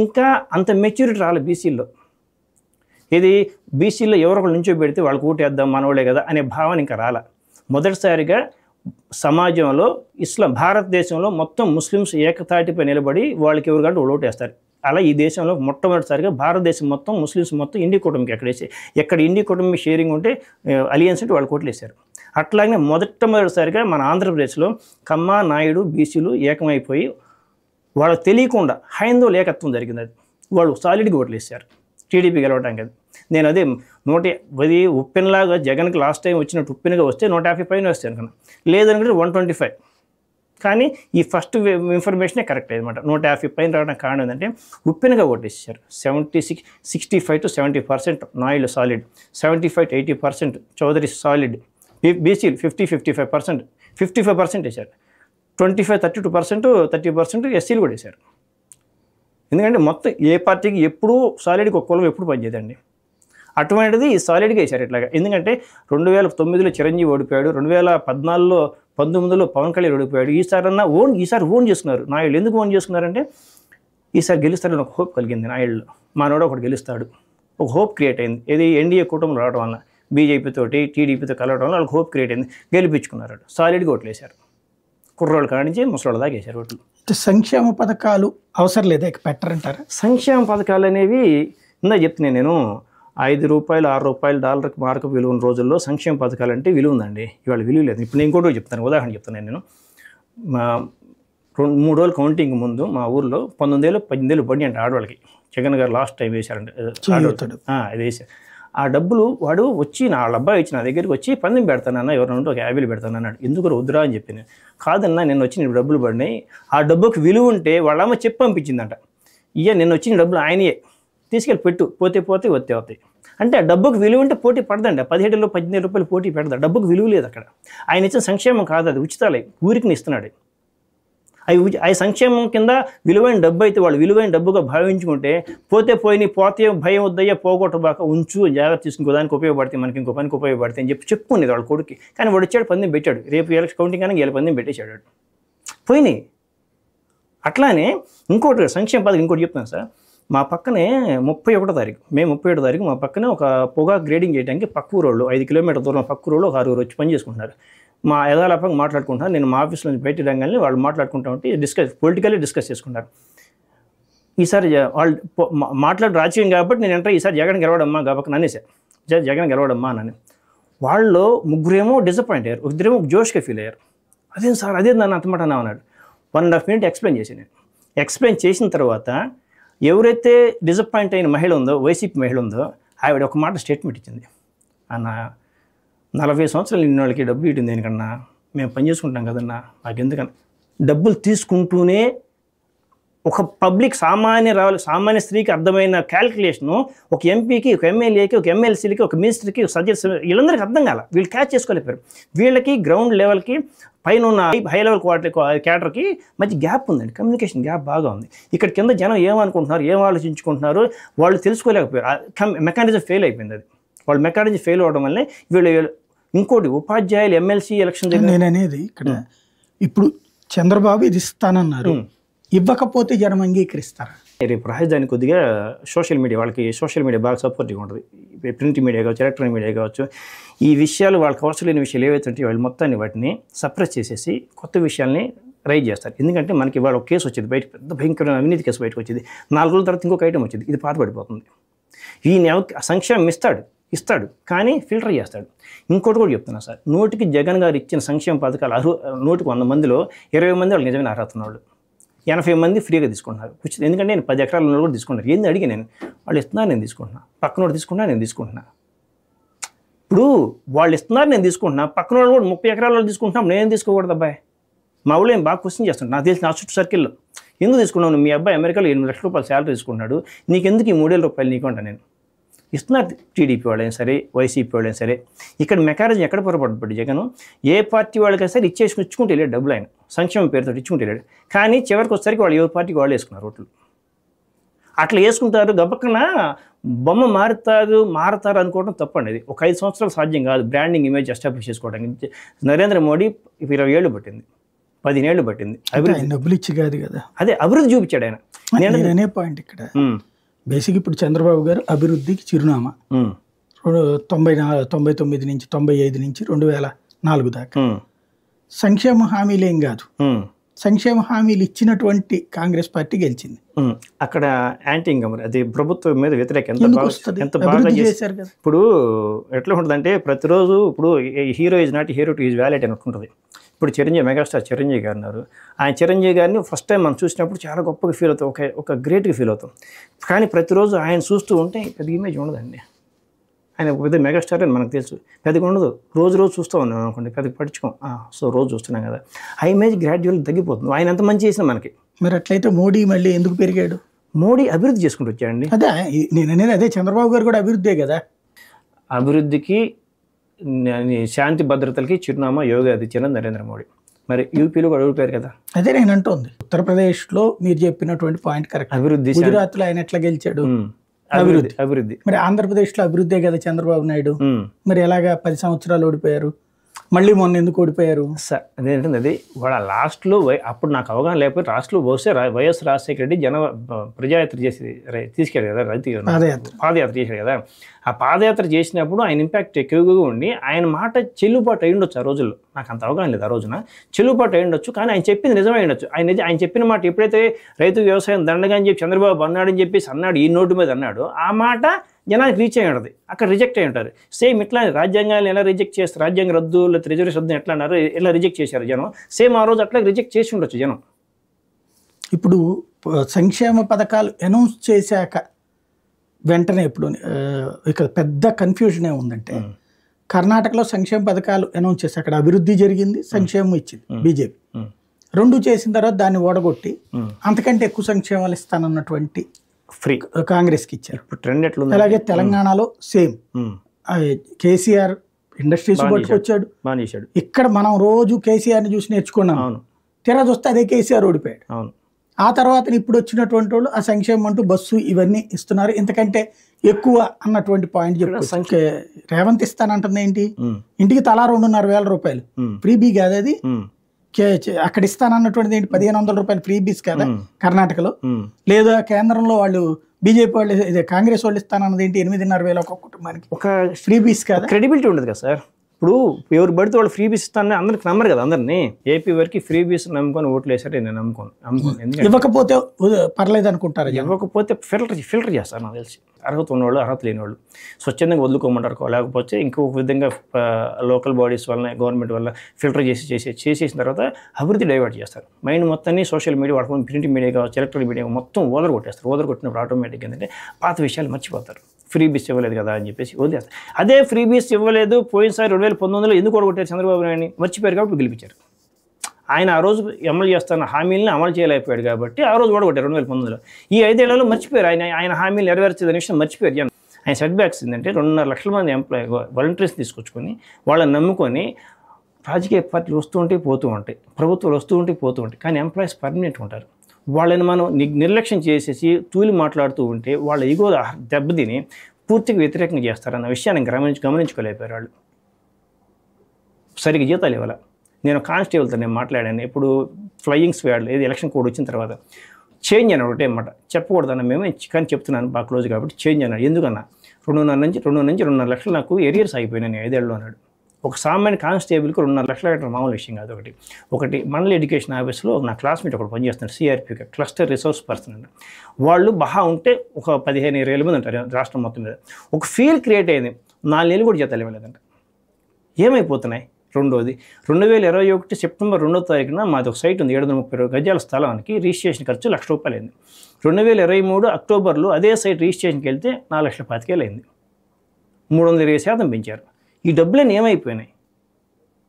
ఇంకా అంత మెచ్యూరిటీ రాలేదు బీసీల్లో. ఇది బీసీలో ఎవరొకరు నుంచో పెడితే వాళ్ళకి ఓటేద్దాం మనోళ్ళే కదా అనే భావన ఇంకా రాలా. మొదటిసారిగా సమాజంలో భారతదేశంలో మొత్తం ముస్లిమ్స్ ఏకతాటిపై నిలబడి వాళ్ళకి ఎవరు కంటే ఓటేస్తారు. అలా ఈ దేశంలో మొట్టమొదటిసారిగా భారతదేశం మొత్తం ముస్లిమ్స్ మొత్తం ఇండి కుటుంబకి ఎక్కడ ఇండి కుటుంబం షేరింగ్ ఉంటే అలియన్స్ ఉంటే వాళ్ళు ఓట్లు వేశారు. అట్లాగే మొదటిసారిగా మన ఆంధ్రప్రదేశ్లో కమ్మ, నాయుడు, బీసీలు ఏకమైపోయి వాళ్ళకి తెలియకుండా హైందవుల ఏకత్వం జరిగింది. అది వాళ్ళు సాలిడ్గా ఓట్లు వేశారు టీడీపీ గెలవడానికి. అది నేను అదే 110 ఉప్పెనలాగా జగన్కి లాస్ట్ టైం వచ్చినట్టు ఉప్పెనగా వస్తే 150 పైన వస్తే అనుకున్నాను. లేదనుకుంటే 125. కానీ ఈ ఫస్ట్ ఇన్ఫర్మేషనే కరెక్ట్ అన్నమాట. 150 పైన రావడానికి కారణం ఏంటంటే ఉప్పెనగా ఓటేసారు. 65 to 70% Naidu solid, 75 to 80% Chowdary solid, బీసీలు 50-55%, 55% వేశారు. 25-32%, 30% ఎస్సీలు కూడా వేశారు. ఎందుకంటే మొత్తం ఏ పార్టీకి ఎప్పుడూ సాలిడ్కి ఒక కులం ఎప్పుడు పనిచేయదండి. అటువంటిది సాలిడ్గా వేశారు ఇట్లాగా. ఎందుకంటే 2009లో చిరంజీవి ఓడిపోయాడు, 2014లో 19లో పవన్ కళ్యాణ్ ఓడిపోయాడు. ఈసారి ఓన్ చేసుకున్నారు నాయుడు. ఎందుకు ఓన్ చేసుకున్నారంటే ఈసారి గెలుస్తారని ఒక హోప్ కలిగింది నాయుడులో. మానవుడు ఒకటి గెలుస్తాడు, ఒక హోప్ క్రియేట్ అయింది. ఇది ఎన్డీఏ కూటమిలో రావడం వల్ల, బీజేపీతోటి టీడీపీతో కలవడం వల్ల వాళ్ళకి హోప్ క్రియేట్ అయింది. గెలిపించుకున్నారు, సాలిడ్గా ఓట్లు వేశారు. కుర్రోళ్ళు కానించి ముసలోళ్ళ దాకా వేశారు ఓట్లు. సంక్షేమ పథకాలు అవసరం లేదా, పెట్టరంటారా? సంక్షేమ పథకాలు అనేవి ఇందా చెప్తున్నాను నేను. 5 రూపాయలు, 6 రూపాయలు డాలర్కి మార్కు విలువ ఉన్న రోజుల్లో సంక్షేమ పథకాలు అంటే విలువ ఉందండి. ఇవాళ విలువ లేదు. ఇప్పుడు నేను ఇంకోటి చెప్తాను, ఉదాహరణ చెప్తాను. నేను 3 రోజులు కౌంటింగ్ ముందు మా ఊర్లో 18,000 బండి అంటే ఆడవాళ్ళకి జగన్ గారు లాస్ట్ టైం వేశారంటే అది వేశారు. ఆ డబ్బులు వాడు వచ్చి వాళ్ళ అబ్బాయి వచ్చి నా దగ్గరికి వచ్చి పందెం పెడతానన్నా, ఎవరైనా ఉంటే ఒక 50 పెడతానన్నాడు. ఎందుకు వద్దురా అని చెప్పి, కాదన్నా నేను వచ్చి నేను డబ్బులు పడినాయి, ఆ డబ్బుకి విలువ ఉంటే వాళ్ళమ్మ చెప్పి పంపించిందంట. నేను వచ్చిన డబ్బులు ఆయనయే తీసుకెళ్ళి పెట్టు, పోతే వస్తాయి. అంటే ఆ డబ్బుకు విలువ ఉంటే పోటీ పడదండి. 17-18 రూపాయలు పోటీ పెడతాడు. డబ్బుకు విలువ లేదు అక్కడ. ఆయన ఇచ్చిన సంక్షేమం కాదు, అది ఉచితాలే, ఊరికి ఇస్తున్నాడు. అవి సంక్షేమం కింద విలువైన డబ్బు అయితే వాళ్ళు విలువైన డబ్బుగా భావించుకుంటే పోతే పోతే భయం వద్దయ్యా పోగొట్టబాక ఉంచు జాగ్రత్త తీసుకుని దానికి ఉపయోగపడితే మనకి ఇంకో పనికి ఉపయోగపడితే అని చెప్పుకునేది వాళ్ళ కొడుకు. కానీ వాడు వచ్చాడు పందెం పెట్టాడు, రేపు ఎలక్షన్ కౌంటింగ్ కానీ వీళ్ళ పందెం పెట్టేశాడు, పోయినాయి. అట్లానే ఇంకోటి సంక్షేమ పథకం ఇంకోటి చెప్తాను సార్. మా పక్కనే 31వ తారీఖు మే 31వ తారీఖు మా పక్కనే ఒక పొగా గ్రేడింగ్ చేయడానికి పక్క ఊరోళ్ళు 5 కిలోమీటర్ల దూరం పక్క ఊరోళ్ళు ఒక 6 వచ్చి పని చేసుకుంటున్నారు. మా యథాలాపంగా మాట్లాడుకుంటున్నారు. నేను మా ఆఫీస్ నుంచి బయట రంగానే వాళ్ళు మాట్లాడుకుంటా ఉంటే పొలిటికల్లీ డిస్కస్ చేసుకుంటారు. ఈసారి వాళ్ళు మాట్లాడి రాజకీయం కాబట్టి నేను అంటే ఈసారి జగన్ గెలవడమ్మా కాబట్టి నన్నేసారు, జగన్ గెలవడమ్మా అని. వాళ్ళు ముగ్గురేమో డిసప్పాయింట్ అయ్యారు, ఇద్దరేమో జోష్గా ఫీల్ అయ్యారు. అదేం సార్ అదే నన్ను అంతమాట అన్నాడు. 1.5 minutes ఎక్స్ప్లెయిన్ చేశాను నేను. ఎక్స్ప్లెయిన్ చేసిన తర్వాత ఎవరైతే డిసప్పాయింట్ అయిన మహిళ ఉందో, వైసీపీ మహిళ ఉందో, ఆవిడ ఒక మాట స్టేట్మెంట్ ఇచ్చింది. అన్న 40 సంవత్సరాలు నిన్న వాళ్ళకి డబ్బులు ఇవ్వడం దేనికన్నా, మేము పని చేసుకుంటాం కదన్నా, నాకు ఎందుకన్నా డబ్బులు తీసుకుంటూనే ఒక పబ్లిక్ సామాన్య స్త్రీకి అర్థమైన క్యాలిక్యులేషను ఒక ఎంపీకి, ఒక ఎమ్మెల్యేకి, ఒక ఎమ్మెల్సీలకి, ఒక మినిస్టర్కి, ఒక సజెస్ట్ వీళ్ళందరికీ అర్థం కాల. వీళ్ళు క్యాచ్ చేసుకోలేకపోయారు. వీళ్ళకి గ్రౌండ్ లెవెల్కి పైన ఉన్న హై లెవెల్ క్యాడర్కి మధ్య గ్యాప్ ఉందండి, కమ్యూనికేషన్ గ్యాప్ బాగా ఉంది. ఇక్కడ కింద జనం ఏమనుకుంటున్నారు, ఏం ఆలోచించుకుంటున్నారు వాళ్ళు తెలుసుకోలేకపోయారు. మెకానిజం ఫెయిల్ అయిపోయింది. అది వాళ్ళ మెకానిజం ఫెయిల్ అవ్వడం వల్లే వీళ్ళు. ఇంకోటి ఉపాధ్యాయులు ఎమ్మెల్సీ ఎలక్షన్ నేను అనేది ఇక్కడ ఇప్పుడు చంద్రబాబు ఇది ఇస్తానన్నారు, ఇవ్వకపోతే జనం అంగీకరిస్తారా? రేపు రాజధాని కొద్దిగా సోషల్ మీడియా వాళ్ళకి సోషల్ మీడియా బాగా సపోర్టివ్గా ఉంటుంది. ప్రింట్ మీడియా కావచ్చు, ఎలక్ట్రానిక్ మీడియా కావచ్చు, ఈ విషయాలు వాళ్ళకి అవసరం లేని విషయాలు ఏవైతే ఉంటాయో వాళ్ళు మొత్తాన్ని వాటిని సప్రెస్ చేసేసి కొత్త విషయాల్ని రైజ్ చేస్తారు. ఎందుకంటే మనకి ఇవాళ ఒక కేసు వచ్చింది బయట, పెద్ద భయంకరమైన అవినీతి కేసు బయటకు వచ్చింది. 4 రోజుల తర్వాత ఇంకొక ఐటమ్ వచ్చింది, ఇది పాతపడిపోతుంది. ఈయన సంక్షేమం ఇస్తాడు కానీ ఫిల్టర్ చేస్తాడు. ఇంకోటి కూడా చెప్తున్నా సార్, నోటికి జగన్ గారు ఇచ్చిన సంక్షేమ పథకాలు 100 మందిలో 20 మంది వాళ్ళు నిజమైన అర్హత వాళ్ళు, 80 మంది ఫ్రీగా తీసుకుంటున్నారు. ఎందుకంటే నేను 10 ఎకరాల కూడా తీసుకుంటాను. ఏంది అడిగి నేను వాళ్ళు ఇస్తున్నారు, నేను తీసుకుంటున్నా. పక్కనోడు తీసుకుంటున్నా, నేను తీసుకుంటున్నా. ఇప్పుడు వాళ్ళు ఇస్తున్నారు, నేను తీసుకుంటున్నా. పక్కనోడు కూడా 30 ఎకరాల తీసుకుంటున్నాం, నేను తీసుకోకూడదు. అబ్బాయి మా ఊళ్ళో ఏం బాగా క్వశ్చన్ చేస్తుంటాను. నాకు తెలిసి నా చుట్టూ సర్కిల్లో ఎందుకు తీసుకున్నాను, మీ అబ్బాయి అమెరికాలో 8 లక్షల రూపాయలు శాలరీ తీసుకున్నాడు, నీకెందుకు ఈ 3,000 రూపాయలు నీకు అంటా నేను. ఇస్తున్నారు టీడీపీ వాళ్ళైనా సరే, వైసీపీ వాళ్ళైనా సరే. ఇక్కడ మెకానిజం ఎక్కడ పొరపడ్డాడు జగన్, ఏ పార్టీ వాళ్ళకైనా సరే ఇచ్చుకుంటూ వెళ్ళాడు డబ్బులు. ఆయన సంక్షేమ పేరుతో ఇచ్చుకుంటూ వెళ్ళాడు. కానీ చివరికి వచ్చేసరికి వాళ్ళు ఎవరి పార్టీకి వాళ్ళు వేసుకున్నారు ఓట్లు. అట్లా వేసుకుంటారు, గబక్కన బొమ్మ మారుతారు అనుకోవడం తప్పండి. అది ఒక 5 సంవత్సరాలు సాధ్యం కాదు. బ్రాండింగ్ ఇమేజ్ ఎస్టాబ్లిష్ చేసుకోవడానికి నరేంద్ర మోడీ 20 ఏళ్ళు పట్టింది, 15 ఏళ్ళు పట్టింది. డబ్బులు ఇచ్చి కాదు కదా, అదే అభివృద్ధి చూపించాడు ఆయన. నేనే పాయింట్ ఇక్కడ బేసిక్ ఇప్పుడు చంద్రబాబు గారు అభివృద్ధికి చిరునామా 99 నుంచి 95 నుంచి 2004 దాకా సంక్షేమ హామీలు ఏం కాదు. సంక్షేమ హామీలు ఇచ్చినటువంటి కాంగ్రెస్ పార్టీ గెలిచింది. అక్కడ యాంటీ ఇన్కమ్, అది ప్రభుత్వం మీద వ్యతిరేకం ఎంత బాగా చేశారు కదా. ఇప్పుడు ఎట్లా ఉంటుందంటే ప్రతిరోజు ఇప్పుడు hero is not hero to is valid అని ఉంటుంది. ఇప్పుడు మెగాస్టార్ చిరంజీవి గారు ఉన్నారు. ఆయన చిరంజీవి గారిని ఫస్ట్ టైం మనం చూసినప్పుడు చాలా గొప్పగా ఫీల్ అవుతాం, ఒక గ్రేట్గా ఫీల్ అవుతాం. కానీ ప్రతిరోజు ఆయన చూస్తూ ఉంటే పెద్ద ఇమేజ్ ఉండదండి. ఆయన పెద్ద మెగాస్టార్ అని మనకు తెలుసు, పెద్దగా ఉండదు. రోజు చూస్తూ ఉన్నాం అనుకోండి, పెద్దగా పట్టించుకోం. సో రోజు చూస్తున్నాం కదా, ఆ ఇమేజ్ గ్రాడ్యువల్ తగ్గిపోతుంది. ఆయన ఎంత మంచి చేసినా మనకి. మరి అట్లయితే మోడీ మళ్ళీ ఎందుకు పెరిగాడు? మోడీ అభివృద్ధి చేసుకుంటూ వచ్చాడండి. అదే నేను అనేది, అదే చంద్రబాబు గారు కూడా అభివృద్ధే కదా. అభివృద్ధికి శాంతి భద్రతలకి చిరునామా యోగి ఆదిత్యనాథ్, నరేంద్ర మోడీ. మరి యూపీలో కూడా అడుగుతారు కదా. అదే నేను అంటోంది, ఉత్తరప్రదేశ్లో మీరు చెప్పినటువంటి పాయింట్ కరెక్ట్. అభివృద్ధి. గుజరాత్లో ఆయన ఎట్లా గెలిచాడు? అభివృద్ధి. మరి ఆంధ్రప్రదేశ్లో అభివృద్ధే కదా చంద్రబాబు నాయుడు. మరి ఎలాగా 10 సంవత్సరాలు ఓడిపోయారు, మళ్ళీ మొన్న ఎందుకు ఓడిపోయారు? సార్ అదేంటంటే అది వాళ్ళ లాస్ట్లో అప్పుడు నాకు అవగాహన లేకపోతే లాస్ట్లో వైఎస్ రాజశేఖర రెడ్డి ప్రజాయాత్ర చేసి తీసుకెళ్ళారు కదా, పాదయాత్ర చేశారు కదా. ఆ పాదయాత్ర చేసినప్పుడు ఆయన ఇంపాక్ట్ ఎక్కువగా ఉండి ఆయన మాట చెల్లుబాటు అయి ఉండొచ్చు. ఆ రోజుల్లో నాకు అంత అవగాహన లేదు. ఆ రోజున చెల్లుబాటు అయి ఉండొచ్చు, కానీ ఆయన చెప్పింది నిజమై ఉండొచ్చు. ఆయన చెప్పిన మాట ఎప్పుడైతే రైతు వ్యవసాయం దండగా అని చెప్పి చంద్రబాబు అన్నాడని చెప్పేసి అన్నాడు, ఈ నోటు మీద అన్నాడు, ఆ మాట జనానికి రీచ్ అయి ఉంటుంది, అక్కడ రిజెక్ట్ అయి ఉంటారు. సేమ్ ఇట్లా రాజ్యాంగాన్ని ఎలా రిజెక్ట్ చేస్తారు, రాజ్యాంగ రద్దు లేదా రిజర్వేషన్ రద్దు ఎట్లా అన్నారు, ఎలా రిజెక్ట్ చేశారు జనం, సేమ్ ఆ రోజు అట్లా రిజెక్ట్ చేసి ఉండొచ్చు జనం. ఇప్పుడు సంక్షేమ పథకాలు అనౌన్స్ చేశాక వెంటనే ఇప్పుడు ఇక పెద్ద కన్ఫ్యూజన్ ఏముందంటే, కర్ణాటకలో సంక్షేమ పథకాలు అనౌన్స్ చేసి అక్కడ అభివృద్ధి జరిగింది, సంక్షేమం ఇచ్చింది బీజేపీ. 2 చేసిన తర్వాత దాన్ని ఓడగొట్టి అంతకంటే ఎక్కువ సంక్షేమాలు ఇస్తానన్నటువంటి ఫ్రీ కాంగ్రెస్కి ఇచ్చారు. ఇప్పుడు ట్రెండ్ ఎట్లా? అలాగే తెలంగాణలో సేమ్ కేసీఆర్ ఇండస్ట్రీస్ పట్టుకొచ్చాడు. ఇక్కడ మనం రోజు కేసీఆర్ని చూసి నేర్చుకున్నాం. తీరా చూస్తే అదే కేసీఆర్ ఓడిపోయాడు. అవును. ఆ తర్వాత ఇప్పుడు వచ్చినటువంటి వాళ్ళు ఆ సంక్షేమం అంటూ బస్సు ఇవన్నీ ఇస్తున్నారు, ఇంతకంటే ఎక్కువ అన్నటువంటి పాయింట్ చెప్పు. రేవంత్ ఇస్తానంటుంది ఏంటి, ఇంటికి తలా 2,500 రూపాయలు ఫ్రీబీ కాదు అది, అక్కడ ఇస్తానన్నటువంటిది ఏంటి 1,500 రూపాయలు ఫ్రీబీస్ కదా కర్ణాటకలో, లేదా కేంద్రంలో వాళ్ళు బీజేపీ వాళ్ళు ఇదే కాంగ్రెస్ వాళ్ళు ఇస్తానన్నది ఏంటి 8,500 ఒక్కొక్క కుటుంబానికి ఒక ఫ్రీబీస్ కదా. క్రెడిబిలిటీ ఉండదు కదా సార్. ఇప్పుడు ఎవరు పడితే వాళ్ళు ఫ్రీ బీస్ ఇస్తానని అందరికి నమ్మరు కదా. అందరినీ ఏపీ వరకు ఫ్రీ బీస్ నమ్ముకొని ఓట్లు వేసారు, నేను నమ్ముకోను. ఇవ్వకపోతే పర్లేదు అనుకుంటారు, ఇవ్వకపోతే ఫిల్టర్ చేస్తారు నాకు తెలిసి. అర్హత ఉన్నవాళ్ళు, అర్హత లేని వాళ్ళు స్వచ్ఛందంగా వదులుకోమంటారు, లేకపోతే ఇంకొక విధంగా లోకల్ బాడీస్ వల్ల గవర్నమెంట్ వల్ల ఫిల్టర్ చేసేసిన తర్వాత అభివృద్ధి డైవర్ట్ చేస్తారు. మైండ్ మొత్తాన్ని సోషల్ మీడియా వాడుకొని ప్రింట్ మీడియా కావచ్చు, ఎలక్ట్రానిక్ మీడియా మొత్తం ఓదర్ కొట్టేస్తారు. ఓదర్ కొట్టినప్పుడు ఆటోమేటిక్గా ఏంటంటే పాత విషయాలు మర్చిపోతారు. ఫ్రీ బీస్ ఇవ్వలేదు కదా అని చెప్పేసి వదిలేస్తారు. అదే ఫ్రీ బీస్ ఇవ్వలేదు పోయినసారి 2019లో ఎందుకు ఓడగొట్టారు చంద్రబాబు నాయుడిని మర్చిపోయారు కాబట్టి గెలిపించారు. ఆయన ఆ రోజు అమలు చేస్తున్న హామీలను అమలు చేయలేకపోయాడు కాబట్టి ఆ రోజు ఓడగొట్టారు 2019లో. ఈ 5 ఏళ్లలో మర్చిపోయారు, ఆయన హామీలు నెరవేర్చేది విషయం మర్చిపోయారు. ఆయన సెట్ బ్యాక్స్ ఏంటంటే 2.5 లక్షల మంది వాలంటీర్స్ తీసుకొచ్చుకొని వాళ్ళని నమ్ముకొని రాజకీయ పార్టీలు వస్తూ ఉంటే పోతూ ఉంటాయి, ప్రభుత్వాలు వస్తూ ఉంటే పోతూ ఉంటాయి, కానీ ఎంప్లాయీస్ పర్మనెంట్ ఉంటారు. వాళ్ళని మనం నిర్లక్ష్యం చేసేసి తూలి మాట్లాడుతూ ఉంటే వాళ్ళ ఈగో దెబ్బతిని పూర్తిగా వ్యతిరేకంగా చేస్తారన్న విషయాన్ని గమనించుకోలేకపోయారు వాళ్ళు. సరిగ్గా జీతాలు ఇవ్వాలి. నేను కానిస్టేబుల్తో నేను మాట్లాడాను ఇప్పుడు ఫ్లయింగ్ స్క్వాడ్ ఏది ఎలక్షన్ కోడ్ వచ్చిన తర్వాత చేంజ్ అని ఒకటే అన్నమాట. చెప్పకూడదన్న మేము కానీ చెప్తున్నాను బాగా క్లోజ్ కాబట్టి చేంజ్ అన్నాడు. ఎందుకన్నా 2.5 లక్షలు నాకు ఎరియర్స్ అయిపోయినాయి 5 ఏళ్ళలో అన్నాడు. ఒక సామాన్య కానిస్టేబుల్కి 2.5 లక్షలు కట్టడం మామూలు విషయం కాదు. ఒకటి మండల ఎడ్యుకేషన్ ఆఫీస్లో నా క్లాస్మేట్ ఒకటి పనిచేస్తున్నాడు, సిఆర్పీకి క్లస్టర్ రిసోర్స్ పర్సన్ అండి. వాళ్ళు బాగా ఉంటే ఒక 15-20 మంది ఉంటారు రాష్ట్రం మొత్తం మీద. ఒక ఫీల్ క్రియేట్ అయింది, 4 నెలలు కూడా జీతాలు ఇవ్వలేదంట. ఏమైపోతున్నాయి? రెండోది 2021 సెప్టెంబర్ 2వ తారీఖున మాది ఒక సైట్ ఉంది 730 గజాల స్థలానికి రిజిస్ట్రేషన్ ఖర్చు 1 లక్ష రూపాయలు అయింది. 2023 అక్టోబర్లో అదే సైట్ రిజిస్ట్రేషన్కి వెళ్తే 4,25,000 అయింది. 320% పెంచారు. ఈ డబ్బులన్నీ ఏమైపోయినాయి?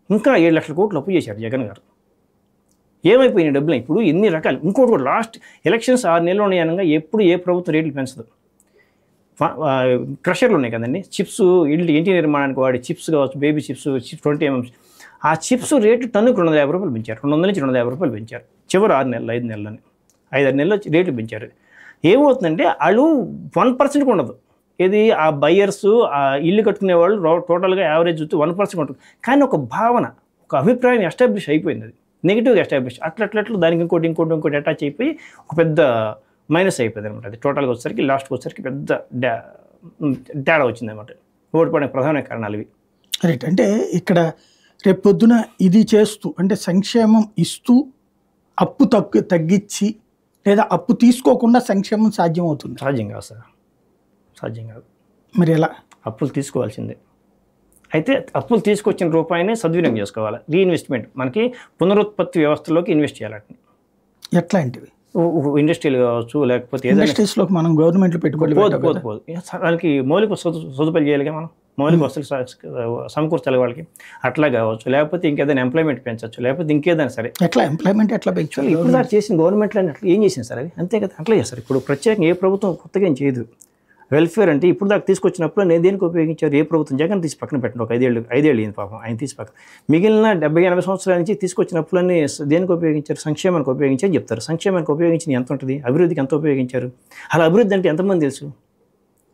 ఇంకా 7 లక్షల కోట్లు అప్పు చేశారు జగన్ గారు. ఏమైపోయినాయి డబ్బులు? ఇప్పుడు ఎన్ని రకాలు. ఇంకోటి కూడా లాస్ట్ ఎలక్షన్స్ 6 నెలలు ఉన్నాయనగా ఎప్పుడు ఏ ప్రభుత్వం రేట్లు పెంచదు. క్రషర్లు ఉన్నాయి కదండి, చిప్స్ ఇంటి నిర్మాణానికి వాడి చిప్స్ కావచ్చు, బేబీ చిప్స్ 20 mm, ఆ చిప్స్ రేటు టన్నుకు 250 రూపాయలు పెంచారు. 200 నుంచి 250 రూపాయలు పెంచారు చివరి 6 నెలలు 5 నెలలని 5-6 నెలలు రేట్లు పెంచారు. ఏమవుతుందంటే వాళ్ళు 1% ఉండదు. ఏది ఆ బయ్యర్స్ ఆ ఇల్లు కట్టుకునే వాళ్ళు టోటల్గా యావరేజ్ చూస్తే 1% ఉంటుంది. కానీ ఒక భావన, ఒక అభిప్రాయం ఎస్టాబ్లిష్ అయిపోయింది, అది నెగిటివ్గా ఎస్టాబ్లిష్. అట్లా దానికి ఇంకోటి అటాచ్ అయిపోయి ఒక పెద్ద మైనస్ అయిపోయింది అనమాట. అది టోటల్గా వచ్చేసరికి లాస్ట్కి వచ్చేసరికి పెద్ద తేడా వచ్చింది అనమాట. ఓడిపోవడానికి ప్రధాన కారణాలు ఇవి. రైట్. అంటే ఇక్కడ రేపు పొద్దున ఇది చేస్తూ అంటే సంక్షేమం ఇస్తూ అప్పు తగ్గించి లేదా అప్పు తీసుకోకుండా సంక్షేమం సాధ్యం అవుతుంది? సాధ్యం కాదు సార్, సాధ్యం కాదు. మరి ఎలా? అప్పులు తీసుకోవాల్సిందే. అయితే అప్పులు తీసుకొచ్చిన రూపాయినే సద్వినియోగం చేసుకోవాలి. రీఇన్వెస్ట్మెంట్ మనకి పునరుత్పత్తి వ్యవస్థలోకి ఇన్వెస్ట్ చేయాలంటే ఎట్లాంటివి? ఇండస్ట్రీలు కావచ్చు, లేకపోతే ఇండస్ట్రీస్లోకి మనం గవర్నమెంట్లో పెట్టుబడి పోదు. దానికి మౌలిక సదుపాయాలు చేయాలిగా, మనం మౌలిక వసతులు సమకూర్చాలి వాళ్ళకి. అట్లా కావచ్చు, లేకపోతే ఇంకేదైనా ఎంప్లాయ్మెంట్ పెంచవచ్చు, లేకపోతే ఇంకేదైనా సరే. ఎట్లా ఎంప్లాయ్మెంట్ ఎట్లా పెంచాలి? ఇప్పుడు దాకా చేసిన గవర్నమెంట్లో అట్లా ఏం చేసింది సార్? అవి అంతే కదా, అట్లా చేస్తారు. ఇప్పుడు ప్రత్యేకంగా ఏ ప్రభుత్వం కొత్తగా ఏం చేయదు. వెల్ఫేర్ అంటే ఇప్పుడు దాకా తీసుకొచ్చినప్పుడు నేను దేనికి ఉపయోగించారు? ఏ ప్రభుత్వం? జగన్ తీసి పక్కన పెట్టండి, ఒక 5 ఏళ్ళు అయింది పాపం ఆయన తీసి పక్కన. మిగిలిన 70-80 సంవత్సరాల నుంచి తీసుకొచ్చినప్పుడన్నీ దేనికి ఉపయోగించారు? సంక్షేమానికి ఉపయోగించారు చెప్తారు. సంక్షేమానికి ఉపయోగించిన ఎంత ఉంటుంది? అభివృద్ధికి ఎంత ఉపయోగించారు? అలా అభివృద్ధి అంటే ఎంతమంది తెలుసు?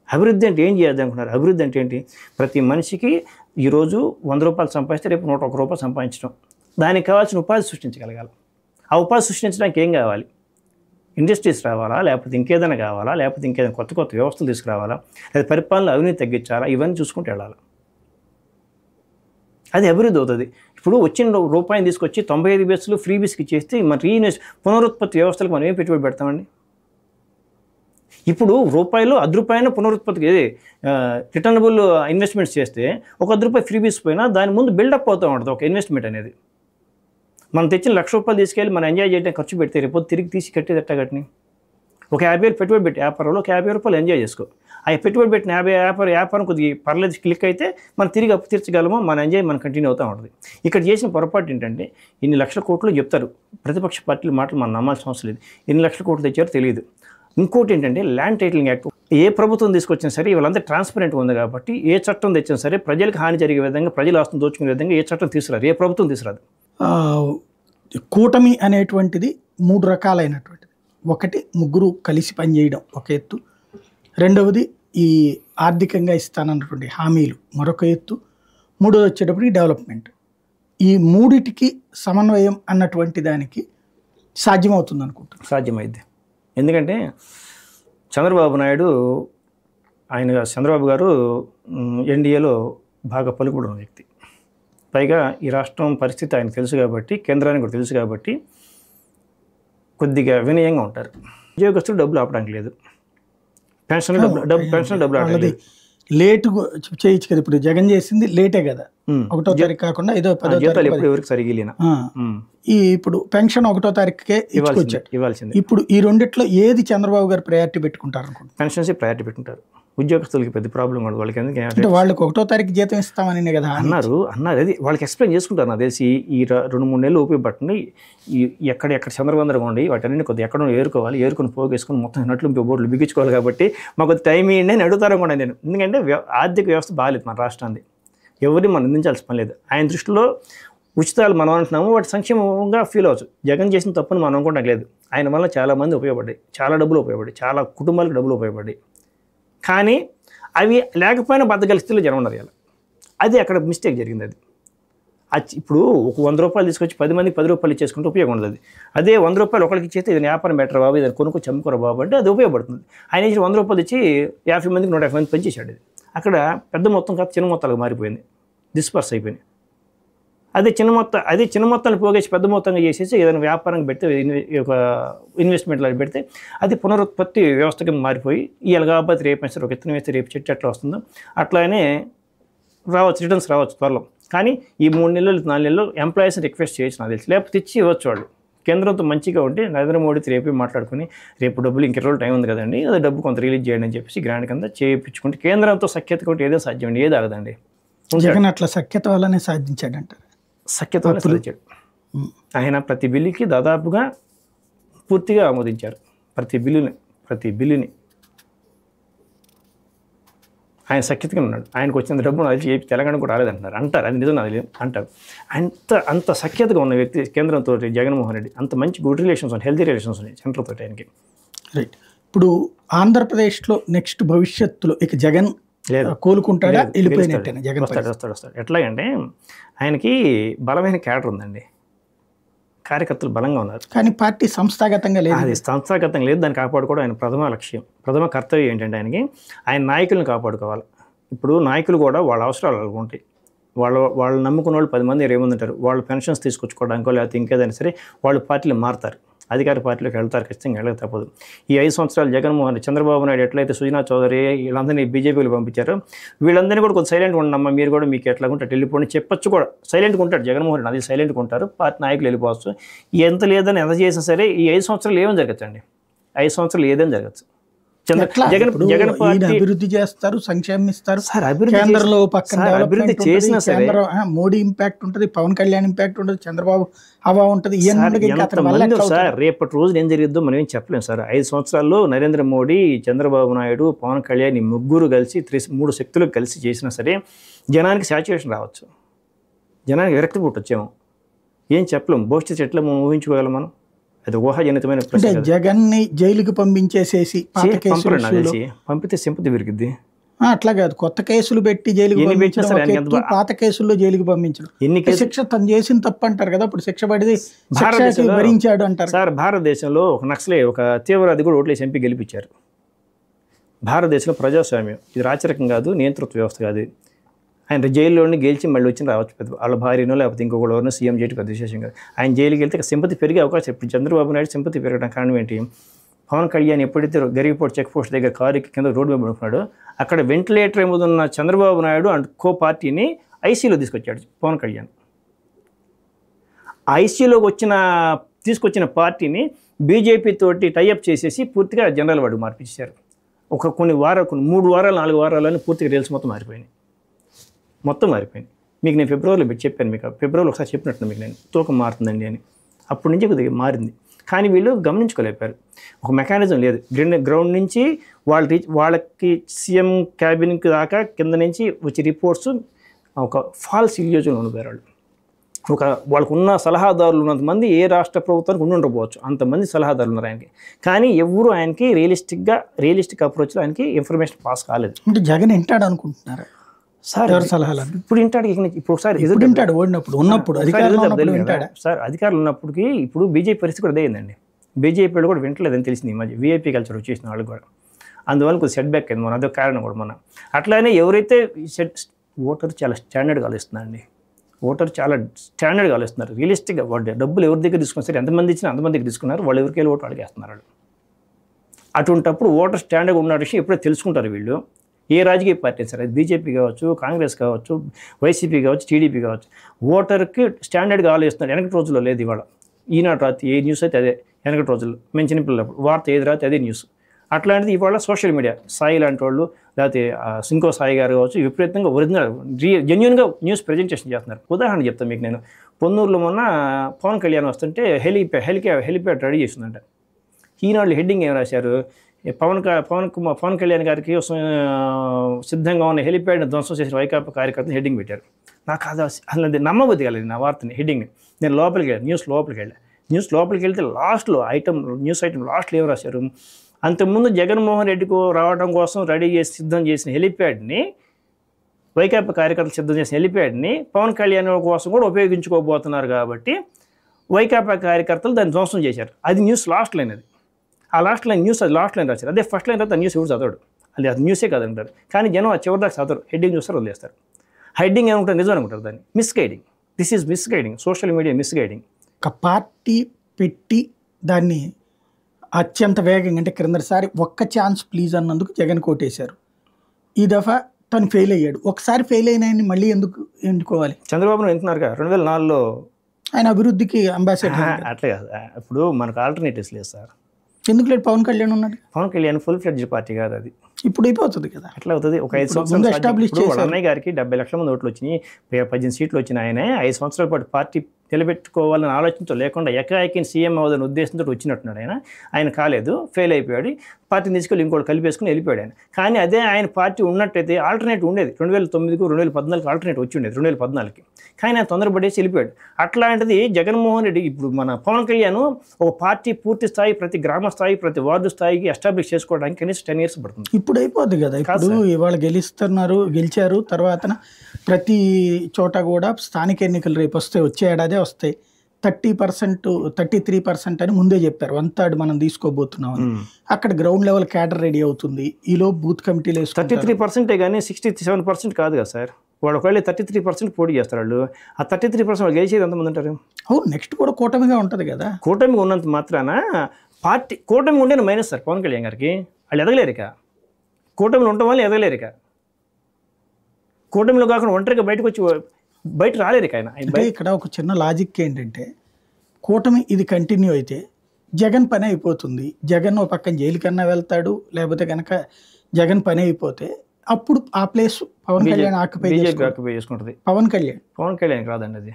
అభివృద్ధి అంటే ఏం చేయాలి అనుకున్నారు? అభివృద్ధి అంటే ఏంటి? ప్రతి మనిషికి ఈరోజు 100 రూపాయలు సంపాదిస్తే రేపు 101 రూపాయలు సంపాదించడం, దానికి కావాల్సిన ఉపాధి సృష్టించగలగాలి. ఆ ఉపాధి సృష్టించడానికి ఏం కావాలి? ఇండస్ట్రీస్ రావాలా, లేకపోతే ఇంకేదైనా కావాలా, లేకపోతే ఇంకేదైనా కొత్త వ్యవస్థలు తీసుకురావాలా, లేదా పరిపాలన అవినీతి తగ్గించాలా, ఇవన్నీ చూసుకుంటూ వెళ్ళాలి. అది అభివృద్ధి అవుతుంది. ఇప్పుడు వచ్చిన రూపాయిని తీసుకొచ్చి 95 బేస్లు ఫ్రీ బీస్కి ఇచ్చేస్తే మన పునరుత్పత్తి వ్యవస్థలకు మనం ఏం పెట్టుబడి పెడతామండి? ఇప్పుడు రూపాయలు ₹10 పునరుత్పత్తికి రిటర్నబుల్ ఇన్వెస్ట్మెంట్స్ చేస్తే ఒక ₹10 ఫ్రీ బీస్ పోయినా దాని ముందు బిల్డప్ అవుతూ ఉంటుంది ఒక ఇన్వెస్ట్మెంట్ అనేది. మనం తెచ్చిన ₹1,00,000 తీసుకెళ్ళి మనం ఎంజాయ్ చేయడానికి ఖర్చు పెడితే రేపు తిరిగి తీసి కట్టేది ఎట్టగట్ని? ఒక 50,000 పెట్టుబడి పెట్టి వ్యాపారంలో ఒక ₹50 ఎంజాయ్ చేసుకో. ఆ పెట్టుబడి పెట్టిన వ్యాపారం కొద్దిగా పర్లేదు క్లిక్ అయితే మనం తిరిగి అప్పు తీర్చగలమో, మన ఎంజాయ్ మనం కంటిన్యూ అవుతూ ఉంటుంది. ఇక్కడ చేసిన పొరపాటు ఏంటంటే ఇన్ని లక్షల కోట్లు చెప్తారు ప్రతిపక్ష పార్టీల మాటలు మనం నమ్మాల్సిన అవసరం లేదు. ఎన్ని లక్షల కోట్లు తెచ్చారో తెలియదు. ఇంకోటి ఏంటంటే ల్యాండ్ టైటిలింగ్ యాక్ట్ ఏ ప్రభుత్వం తీసుకొచ్చినా సరే ఇవాళంతా ట్రాన్స్పరెంట్గా ఉంది కాబట్టి ఏ చట్టం తెచ్చినా సరే ప్రజలకు హాని జరిగే విధంగా, ప్రజల ఆస్తులు దోచుకునే విధంగా ఏ చట్టం తీసుకురాదు, ఏ ప్రభుత్వం తీసుకురాదు. కూటమి అనేటువంటిది 3 రకాలైనటువంటిది. ఒకటి ముగ్గురు కలిసి పనిచేయడం ఒక ఎత్తు, రెండవది ఈ ఆర్థికంగా ఇస్తానన్నటువంటి హామీలు మరొక ఎత్తు, మూడోది వచ్చేటప్పటికి డెవలప్మెంట్. ఈ మూడిటికి సమన్వయం అన్నటువంటి దానికి సాధ్యమవుతుంది అనుకుంటున్నాను. సాధ్యమైంది. ఎందుకంటే చంద్రబాబు గారు ఎన్డీఏలో బాగా పలుకుబడిన వ్యక్తి. పైగా ఈ రాష్ట్రం పరిస్థితి ఆయనకు తెలుసు కాబట్టి, కేంద్రానికి కూడా తెలుసు కాబట్టి కొద్దిగా వినయంగా ఉంటారు. ఉద్యోగస్తులు డబ్బులు ఆపడానికి లేదు, పెన్షన్ డబ్బులు ఆపడానికి లేదు. లేటు చేయొచ్చు కదా. ఇప్పుడు జగన్ చేసింది లేటే కదా, 1వ తారీఖు కాకుండా 10వ తారీఖు ఎవరికి సరిగిలిన ఇప్పుడు పెన్షన్ 1వ తారీఖుకే ఇవ్వాల్సింది. ఇప్పుడు ఈ రెండిట్లో ఏది చంద్రబాబు గారు ప్రయారిటీ పెట్టుకుంటారు అనుకుంటున్నారు? పెన్షన్స్ ప్రయారిటీ పెట్టుకుంటారు. ఉద్యోగస్తులకి పెద్ద ప్రాబ్లం ఉండదు. వాళ్ళకి ఎందుకంటే వాళ్ళకి 1వ తారీఖు జీతం ఇస్తామని కదా అన్నారు. అది వాళ్ళకి ఎక్స్ప్లెయిన్ చేసుకుంటారు. నాకు తెలిసి ఈ 2-3 నెలలు ఉపయోగపడుతుంది. ఎక్కడ చంద్రబందరగా ఉండి వాటన్ని కొద్దిగా ఎక్కడో ఏరుకొని పోగేసుకుని మొత్తం నట్లు బోర్డులు బిగించుకోవాలి కాబట్టి మాకు టైం ఇవ్వండి అని అడుగుతారు కూడా నేను. ఎందుకంటే ఆర్థిక వ్యవస్థ బాగాలేదు మన రాష్ట్రాన్ని, ఎవరిని మనం నిందించాల్సిన పని లేదు. ఆయన దృష్టిలో ఉచితాలు మనం అంటున్నాము, వాటి సంక్షేమంగా ఫీల్ అవ్వచ్చు. జగన్ చేసిన తప్పుని మనం అనుకోవడం లేదు. ఆయన వల్ల చాలామంది ఉపయోగపడ్డాయి, చాలా డబ్బులు ఉపయోగపడ్డాయి, చాలా కుటుంబాలకు డబ్బులు ఉపయోగపడ్డాయి. కానీ అవి లేకపోయినా బతకగల స్థితిలో జనం ఉన్నది. అది అక్కడ మిస్టేక్ జరిగింది. అది ఇప్పుడు ఒక 100 రూపాయలు తీసుకొచ్చి 10 మందికి 10 రూపాయలు ఇచ్చేసుకుంటే ఉపయోగం ఉండదు. అదే 100 రూపాయలు ఒకరికి ఇచ్చేస్తే ఇది వ్యాపారం బెటర్ బాబు, ఇది కొనుక్కొచ్చి అమ్ముకోరా బాబు అంటే అది ఉపయోగపడుతుంది. ఆయన ఇచ్చి 100 రూపాయలు ఇచ్చి 50 మందికి 150 మంది పనిచేశాడు. ఇది అక్కడ పెద్ద మొత్తం కాదు చిన్న మొత్తాలకు మారిపోయింది, డిస్పర్స్ అయిపోయింది. అదే చిన్న మొత్తాన్ని పోగేసి పెద్ద మొత్తంగా చేసేసి ఏదైనా వ్యాపారం పెడితే, ఒక ఇన్వెస్ట్మెంట్లో పెడితే అది పునరుత్పత్తి వ్యవస్థకి మారిపోయి ఇవాళ కాబట్టి రేపు సరే ఒక ఇత్తనం వేస్తే రేపు చెట్టు ఎట్లా వస్తుందో అట్లానే రిటర్న్స్ రావచ్చు త్వరలో. కానీ ఈ 3 నెలలు 4 నెలలు ఎంప్లాయీస్ని రిక్వెస్ట్ చేయొచ్చు నాకు తెలిసి, లేకపోతే ఇచ్చి ఇవ్వచ్చు వాళ్ళు. కేంద్రంతో మంచిగా ఉంటే నరేంద్ర మోడీతో రేపే మాట్లాడుకుని రేపు డబ్బులు ఇంక రోజులు టైం ఉంది కదండి, అదే డబ్బు కొంత రిలీజ్ చేయండి అని చెప్పేసి గ్రాండ్ కింద చేయించుకుంటే కేంద్రంతో సఖ్యత కూడా ఏదో సాధ్యం అండి, ఏది ఆగదండి. జగన్ అట్లా సఖ్యత వల్లనే సాధించాడంటారు. సఖ్యత వల్ల సాధించాడు. ఆయన ప్రతి బిల్లుకి దాదాపుగా పూర్తిగా ఆమోదించారు. ప్రతి బిల్లుని ఆయన సఖ్యతగా ఉన్నాడు. ఆయనకు వచ్చిన డబ్బు తెలంగాణ కూడా రాలేదంటున్నారు, అంటారు. అది నిజం అంటారు. అంత సఖ్యతగా ఉన్న వ్యక్తి కేంద్రంతో జగన్మోహన్ రెడ్డి. అంత మంచి గుడ్ రిలేషన్స్ ఉన్నాయి, హెల్తీ రిలేషన్స్ ఉన్నాయి సెంట్రల్తో ఆయనకి. రైట్. ఇప్పుడు ఆంధ్రప్రదేశ్లో నెక్స్ట్ భవిష్యత్తులో ఇక జగన్ కోలుకుంటాడా, వెళ్ళిపోయినట్టేనా జగన్? వస్తాడు. ఎట్లాగంటే ఆయనకి బలమైన క్యాడర్ ఉందండి, కార్యకర్తలు బలంగా ఉన్నారు. కానీ పార్టీ సంస్థాగతంగా లేదు. అది సంస్థాగతంగా లేదు. దాన్ని కాపాడుకోవడం ఆయన ప్రథమ కర్తవ్యం ఏంటంటే ఆయన నాయకులను కాపాడుకోవాలి. ఇప్పుడు నాయకులు కూడా వాళ్ళ అవసరాలు ఉంటాయి. వాళ్ళు నమ్ముకున్న వాళ్ళు 10 మంది 20 మంది ఉంటారు. వాళ్ళు పెన్షన్స్ తీసుకొచ్చుకోవడానికో లేకపోతే ఇంకేదైనా సరే వాళ్ళు పార్టీలు మారుతారు, అధికార పార్టీలోకి వెళ్తారు, ఖచ్చితంగా వెళ్ళక తప్పదు. ఈ 5 సంవత్సరాలు జగన్మోహన్ చంద్రబాబు నాయుడు ఎట్లయితే సుజనా చౌదరి వీళ్ళందరినీ బీజేపీలో పంపించారో వీళ్ళందరినీ కూడా కొంచెం సైలెంట్గా ఉండమ్మా, మీరు కూడా మీకు ఎట్లా ఉంటే వెళ్ళిపోండి చెప్పొచ్చు కూడా. సైలెంట్గా ఉంటాడు జగన్మోహన్ రెడ్డి, అది సైలెంట్గా ఉంటారు. పార్టీ నాయకులు వెళ్ళిపోవచ్చు. ఎంత లేదని ఎంత చేసినా సరే ఈ 5 సంవత్సరాలు ఏమని జరగచ్చండి, 5 సంవత్సరాలు ఏదని జరగచ్చు. జగన్ అభివృద్ధి చేస్తారు, సంక్షేమం ఇస్తారు, కేంద్రంలో పక్కన అభివృద్ధి చేసినా సరే మోడీ ఇంపాక్ట్ ఉంటుంది, పవన్ కళ్యాణ్ ఇంపాక్ట్ ఉంటుంది, చంద్రబాబు హవా ఉంటుంది. సార్ రేపటి రోజున ఏం జరిగిద్దో మనం ఏం చెప్పలేము సార్. 5 సంవత్సరాల్లో నరేంద్ర మోడీ, చంద్రబాబు నాయుడు, పవన్ కళ్యాణ్ ఈ ముగ్గురు కలిసి 3 శక్తులు కలిసి చేసినా సరే జనానికి సాచ్యురేషన్ రావచ్చు, జనానికి విరక్తి పుట్టొచ్చేమో, ఏం చెప్పలేము. భవిష్యత్తు ఎట్లా మనం ఊహించుకోగలం మనం? అది ఊహాజనితమైన ప్రశ్న. జగన్ ని జైలుకి పంపించేసేసి పంపితే సింపతి పెరిగిద్ది. అట్లా కాదు, కొత్త కేసులు పెట్టి జైలుకి పంపించడం, పాత కేసుల్లో జైలుకి పంపించడం. శిక్ష తను చేసిన తప్పు అంటారు కదా, ఇప్పుడు శిక్ష పడితే భరించాడు అంటారు సార్. భారతదేశంలో ఒక తీవ్రవాది కూడా ఓట్లేసి ఎంపీ గెలిపించారు. భారతదేశంలో ప్రజాస్వామ్యం ఇది రాచరికం కాదు, నియంతృత్వ వ్యవస్థ కాదు. ఆయన జైల్లోని గెలిచి మళ్ళీ వచ్చి రావచ్చు, పెద్ద వాళ్ళ భార్యనో లేకపోతే ఇంకొకళ్ళనో సీఎం చేయడం పెద్ద విశేషం కాదు. ఆయన జైలుకి వెళ్తే సింపతి పెరిగే అవకాశం. ఇప్పుడు చంద్రబాబు నాయుడు సింపతి పెరగడం కారణం ఏంటి? పవన్ కళ్యాణ్ ఎప్పుడైతే గరిగిపోటు చెక్ పోస్ట్ దగ్గర కారు కింద రోడ్డు మీద పడుకున్నాడో అక్కడ వెంటిలేటర్ ఏముందున్న చంద్రబాబు నాయుడు అండ్ కో పార్టీని ఐసీలో తీసుకొచ్చాడు పవన్ కళ్యాణ్. ఐసీలోకి తీసుకొచ్చిన పార్టీని బీజేపీ తోటి టైఅప్ చేసేసి పూర్తిగా జనరల్ వార్డు మార్పించారు. కొన్ని 3 వారాలు 4 వారాలని పూర్తిగా రీల్స్ మొత్తం మారిపోయినాయి. మీకు నేను ఫిబ్రవరిలో చెప్పాను, మీకు ఫిబ్రవరిలో ఒకసారి చెప్పినట్టు మీకు నేను తూకం మారుతుందండి అని. అప్పటి నుంచి కొద్దిగా మారింది, కానీ వీళ్ళు గమనించుకోలేపారు. ఒక మెకానిజం లేదు. గ్రౌండ్ నుంచి వాళ్ళకి సీఎం క్యాబిన్కి దాకా కింద నుంచి వచ్చే రిపోర్ట్స్ ఒక ఫాల్స్ ఇల్యూజన్ ఉండిపోయారు వాళ్ళు. వాళ్ళకు ఉన్న సలహాదారులు ఉన్నంతమంది ఏ రాష్ట్ర ప్రభుత్వానికి ఉండకపోవచ్చు, అంతమంది సలహాదారులు ఉన్నారు ఆయనకి. కానీ ఎవరు ఆయనకి రియలిస్టిక్ అప్రోచ్లో ఆయనకి ఇన్ఫర్మేషన్ పాస్ కాలేదు. అంటే జగన్ వింటాడు అనుకుంటున్నారు సార్ ఎవరి సలహాలు? ఇప్పుడు వింటాడు, ఇప్పుడు ఒకసారి వింటాడు, ఉన్నప్పుడు సార్ అధికారులు ఉన్నప్పటికీ ఇప్పుడు బీజేపీ పరిస్థితి కూడా అదే అయిందండి. బీజేపీ వాళ్ళు కూడా వింటలేదని తెలిసింది ఈ మధ్య, వీఐపీ కల్చర్ వచ్చేసిన వాళ్ళు కూడా. అందువల్ల కొంచెం సెట్ బ్యాక్ అయింది మన, అదొక కారణం కూడా మన. అట్లానే ఎవరైతే ఓటర్ చాలా స్టాండర్డ్గా ఆలోచిస్తున్నారండి, ఓటర్ చాలా స్టాండర్డ్గా ఆలోచిస్తున్నారు. రియలిస్టిక్గా వాళ్ళు డబ్బులు ఎవరి దగ్గర తీసుకున్నారు సరే, ఎంతమంది ఇచ్చినా అంతమంది దగ్గర తీసుకున్నారు, వాళ్ళు ఎవరికి వెళ్ళి ఓటు అడిగేస్తున్నారు వాళ్ళు. అటువంటిప్పుడు ఓటర్ స్టాండర్డ్గా ఉన్న విషయం ఎప్పుడో తెలుసుకుంటారు వీళ్ళు. ఏ రాజకీయ పార్టీ సరే, అది బీజేపీ కావచ్చు, కాంగ్రెస్ కావచ్చు, వైసీపీ కావచ్చు, టీడీపీ కావచ్చు, ఓటర్కి స్టాండర్డ్గా ఆలోచిస్తున్నారు. వెనకటి రోజుల్లో లేదు ఇవాళ. ఈనాడు రాత్రి ఏ న్యూస్ అయితే అదే, వెనకటి రోజుల్లో మేము చిన్నపిల్లప్పుడు వార్త ఏది రాత్రి అదే న్యూస్. అట్లాంటిది ఇవాళ సోషల్ మీడియా, సాయి లాంటి వాళ్ళు, లేకపోతే సింకో సాయి గారు కావచ్చు, విపరీతంగా ఒరిజినల్ జెన్యున్గా న్యూస్ ప్రజెంటేషన్ చేస్తున్నారు. ఉదాహరణ చెప్తాను మీకు నేను. పొన్నూరులో మొన్న పవన్ కళ్యాణ్ వస్తుంటే హెలిప్యాడ్ రెడీ చేసిందంట. ఈనాడు హెడ్డింగ్ ఏం రాశారు, పవన్ కళ్యాణ్ గారికి సిద్ధంగా ఉన్న హెలిప్యాడ్ని ధ్వంసం చేసిన వైకాపా కార్యకర్తలు హెడ్డింగ్ పెట్టారు. నాకు అసలు నమ్మబుద్ధి కాలేదు నా వార్తని, హెడ్డింగ్ని. నేను లోపలికి వెళ్ళాను, న్యూస్ లోపలికి వెళ్తే లాస్ట్లో న్యూస్ ఐటమ్ లాస్ట్లో ఏం రాశారు, అంతకుముందు జగన్మోహన్ రెడ్డికి రావడం కోసం రెడీ చేసి సిద్ధం చేసిన హెలిప్యాడ్ని, వైకాపా కార్యకర్తలు సిద్ధం చేసిన హెలిప్యాడ్ని పవన్ కళ్యాణ్ కోసం కూడా ఉపయోగించుకోబోతున్నారు కాబట్టి వైకాపా కార్యకర్తలు దాన్ని ధ్వంసం చేశారు. అది న్యూస్ లాస్ట్ లైన్. ఆ లాస్ట్ లైన్ రాశారు. అదే ఫస్ట్ లైన్ తర్వాత న్యూస్ ఎవరు చదవడు, అది న్యూసే కాదంటారు. కానీ జనం ఆ చివరి దాకా చదవరు, హెడ్డింగ్ చూస్తారు, వదిలేస్తారు. హెడ్డింగ్ ఏమంటారు, నిజం అనుకుంటారు దాన్ని. Misguiding, this is misguiding, social media misguiding. ఒక పార్టీ పెట్టి దాన్ని అత్యంత వేగంగా, అంటే క్రిందసారి ఒక్క ఛాన్స్ ప్లీజ్ అన్నందుకు జగన్ కోటేశారు. ఈ దఫా తను ఫెయిల్ అయ్యాడు. ఒకసారి ఫెయిల్ అయిన ఆయన్ని మళ్ళీ ఎందుకు ఎన్నుకోవాలి? చంద్రబాబు వింటున్నారుగా 2004లో ఆయన అభివృద్ధికి అంబాసిడర్. అట్లే కాదు, ఇప్పుడు మనకు ఆల్టర్నేటివ్స్ లేదు సార్. ఎందుకు లేదు? పవన్ కళ్యాణ్ ఉన్నాడు. Pawan Kalyan full fledged party కాదు అది. ఇప్పుడు అయిపోతుంది కదా, ఎట్లా అవుతుంది? ఒక 5 సంవత్సరాలు ఎస్టాబ్లిష్ చేసి అన్నయ్య గారికి 70 లక్షల మంది ఓట్లు వచ్చినాయి, 18 సీట్లు వచ్చిన ఆయన 5 సంవత్సరాల పాటు పార్టీ నిలబెట్టుకోవాలని ఆలోచనతో లేకుండా ఎకాకి సీఎం అవ్వదని ఉద్దేశంతో వచ్చినట్టున్నాడు. ఆయన కాలేదు, ఫెయిల్ అయిపోయాడు. పార్టీని తీసుకెళ్ళి ఇంకోటి కలిపేసుకుని వెళ్ళిపోయాడు ఆయన. కానీ అదే ఆయన పార్టీ ఉన్నట్టయితే ఆల్టర్నేటివ్ ఉండేది. 2009కు 2014 ఆల్టర్నేటివ్ వచ్చి ఉండేది 2014కి. కానీ ఆయన తొందరపడేసి వెళ్ళిపోయాడు. అట్లాంటిది జగన్మోహన్ రెడ్డి ఇప్పుడు మన పవన్ కళ్యాణ్ ఒక పార్టీ పూర్తి స్థాయి, ప్రతి గ్రామ స్థాయి, ప్రతి వార్డు స్థాయికి ఎస్టాబ్లిష్ చేసుకోవడానికి కనీసం 10 years పడుతుంది. ఇప్పుడు అయిపోద్ది కదా. ఇప్పుడు ఇవాళ గెలిచారు, తర్వాత ప్రతి చోట కూడా స్థానిక ఎన్నికలు రేపు వచ్చే ఏడాదే వస్తాయి. 30%, 33% అని ముందే చెప్పారు. 1/3 మనం తీసుకోబోతున్నాం అని. అక్కడ గ్రౌండ్ లెవెల్ క్యాడర్ రెడీ అవుతుంది. ఈలో బూత్ కమిటీలు 33% కానీ 67% కాదు కదా సార్. వాళ్ళు ఒకవేళ 33% పోటీ చేస్తారు. వాళ్ళు ఆ 33% వాళ్ళు గెలిచేది ఎంతమంది ఉంటారు? అవును, నెక్స్ట్ కూడా కూటమిగా ఉంటుంది కదా. కూటమిగా ఉన్నంత మాత్రాన పార్టీ కూటమి ఉండే మైనస్ సార్ పవన్ కళ్యాణ్ గారికి. వాళ్ళు ఎదగలేరిక, కూటమిలో ఉండటం వల్ల ఎదగలేరిక. కూటమిలో కాకుండా ఒంటరిగా బయట రాలేరు ఆయన. అంటే ఇక్కడ ఒక చిన్న లాజిక్ ఏంటంటే, కూటమి ఇది కంటిన్యూ అయితే జగన్ పని అయిపోతుంది. జగన్ ఒక పక్కన జైలు కన్నా వెళ్తాడు, లేకపోతే కనుక జగన్ పని అయిపోతే అప్పుడు ఆ ప్లేస్ పవన్ కళ్యాణ్ ఆక్యుపై చేసుకుంటుంది. పవన్ కళ్యాణ్ కాదండి, అది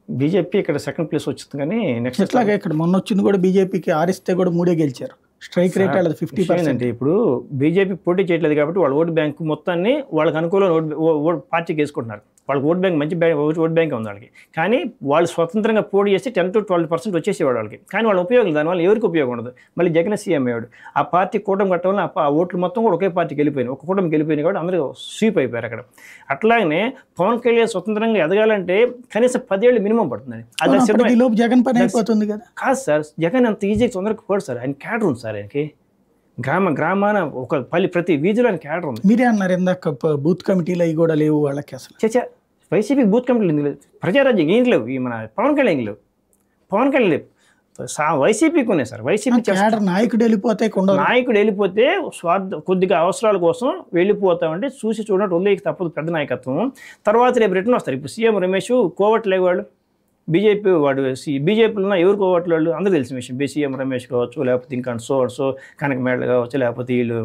బీజేపీ ఇక్కడ సెకండ్ ప్లేస్ వచ్చింది. కానీ నెక్స్ట్ ఎట్లాగా ఇక్కడ మొన్న వచ్చింది కూడా బీజేపీకి, ఆరిస్తే కూడా 3 గెలిచారు. స్ట్రైక్ రేట్ వాళ్ళది 50%. అంటే ఇప్పుడు బీజేపీ పోటీ చేయట్లేదు కాబట్టి వాళ్ళ ఓటు బ్యాంకు మొత్తాన్ని వాళ్ళకి అనుకూలంగా పార్టీకి వేసుకుంటున్నారు. వాళ్ళకి ఓట్ బ్యాంక్ మంచి ఓట్ బ్యాంక్ ఉంది వాళ్ళకి. కానీ వాళ్ళు స్వతంత్రంగా పోటీ చేసి 10 to 12% వచ్చేసేవాడు వాళ్ళకి. కానీ వాళ్ళ ఉపయోగం, దానివల్ల ఎవరికి ఉపయోగం ఉండదు. మళ్ళీ జగన్ సీఎం అయ్యాడు. ఆ పార్టీ కూటమి కట్టడం వల్ల ఆ ఓట్లు మొత్తం కూడా ఒకే పార్టీకి వెళ్ళిపోయినాయి. ఒక కూటమికి వెళ్ళిపోయినాయి కాబట్టి అందరూ స్వీప్ అయిపోయారు అక్కడ. అట్లాగనే పవన్ కళ్యాణ్ స్వతంత్రంగా ఎదగాలంటే కనీసం 10 ఏళ్ళు మినిమం పడుతుంది. జగన్ పని అయిపోతుంది కదా. కాదు సార్, జగన్ అంత ఈజీగా తొందరగా పోడు సార్. ఆయన క్యాడర్ ఉంది సార్ ఆయనకి. గ్రామాన ఒక ప్రతి వీధిలో ఆయన క్యాడర్ ఉంది. మీరే అన్నారు ఇందాక బూత్ కమిటీలు అవి కూడా లేవు వాళ్ళకి. అసలు వైసీపీ బూత్ కమిటీలు లేదు, ప్రజారాజ్యం ఏం లేవు. ఈ మన పవన్ కళ్యాణ్ లేవు. వైసీపీకి ఉన్నాయి సార్. వైసీపీ నాయకుడు వెళ్ళిపోతే కొద్దిగా అవసరాల కోసం వెళ్ళిపోతామంటే చూసి చూడటం వదిలేకి తప్పదు పెద్ద నాయకత్వం. తర్వాత రేపు రిటర్న్ వస్తారు. ఇప్పుడు సీఎం రమేష్ కోవట్లే వాళ్ళు బీజేపీలో ఉన్న ఎవరు కోవట్లు వాళ్ళు అందరూ తెలిసిన విషయం. సీఎం రమేష్ కావచ్చు, లేకపోతే ఇంకా సో కనక మేడలు కావచ్చు, లేకపోతే వీళ్ళు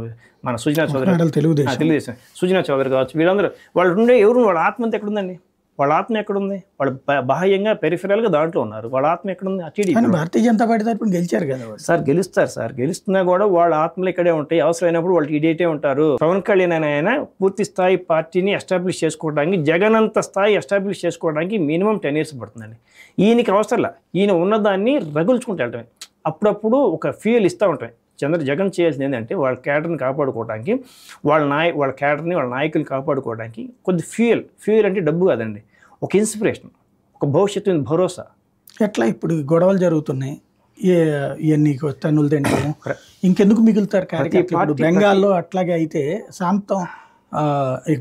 మన సుజనా చౌదరి, తెలుగుదేశం సుజనా చౌదరి కావచ్చు, వీళ్ళందరూ వాళ్ళు ఉండే ఎవరు వాళ్ళ ఆత్మహత్య ఎక్కడుందండి? వాళ్ళ ఆత్మ ఎక్కడుంది? వాళ్ళు బాహ్యంగా పెరిఫెరల్గా దాంట్లో ఉన్నారు. వాళ్ళ ఆత్మ ఎక్కడుంది? కానీ భారతీయ జనతా పార్టీ తరపున గెలిచారు కదా వాళ్ళు. సార్ గెలుస్తారు సార్, గెలుస్తున్నా కూడా వాళ్ళ ఆత్మలు ఇక్కడే ఉంటాయి. అవసరమైనప్పుడు వాళ్ళు ఇడేటే ఉంటారు. పవన్ కళ్యాణ్ ఆయన పూర్తి స్థాయి పార్టీని ఎస్టాబ్లిష్ చేసుకోవడానికి, జగన్ అంత స్థాయి ఎస్టాబ్లిష్ చేసుకోవడానికి మినిమం 10 years పడుతుందండి. ఈయనకి అవసరంలా, ఈయన ఉన్నదాన్ని రగుల్చుకుంటూ వెళ్ళటమే. అప్పుడప్పుడు ఒక ఫీల్ ఇస్తూ ఉంటాయి. జగన్ చేయాల్సింది ఏంటంటే వాళ్ళ క్యాడర్ని కాపాడుకోవడానికి, వాళ్ళ క్యాడర్ని, వాళ్ళ నాయకులు కాపాడుకోవడానికి కొద్ది ఫ్యూయల్ అంటే డబ్బు కాదండి, ఒక ఇన్స్పిరేషన్, ఒక భవిష్యత్తు మీద భరోసా. ఎట్లా ఇప్పుడు గొడవలు జరుగుతున్నాయి, ఇవన్నీ తన్నులు తింటాము, ఇంకెందుకు మిగులుతారు కార్యకర్తలు? బెంగాల్లో అట్లాగే అయితే సాంతం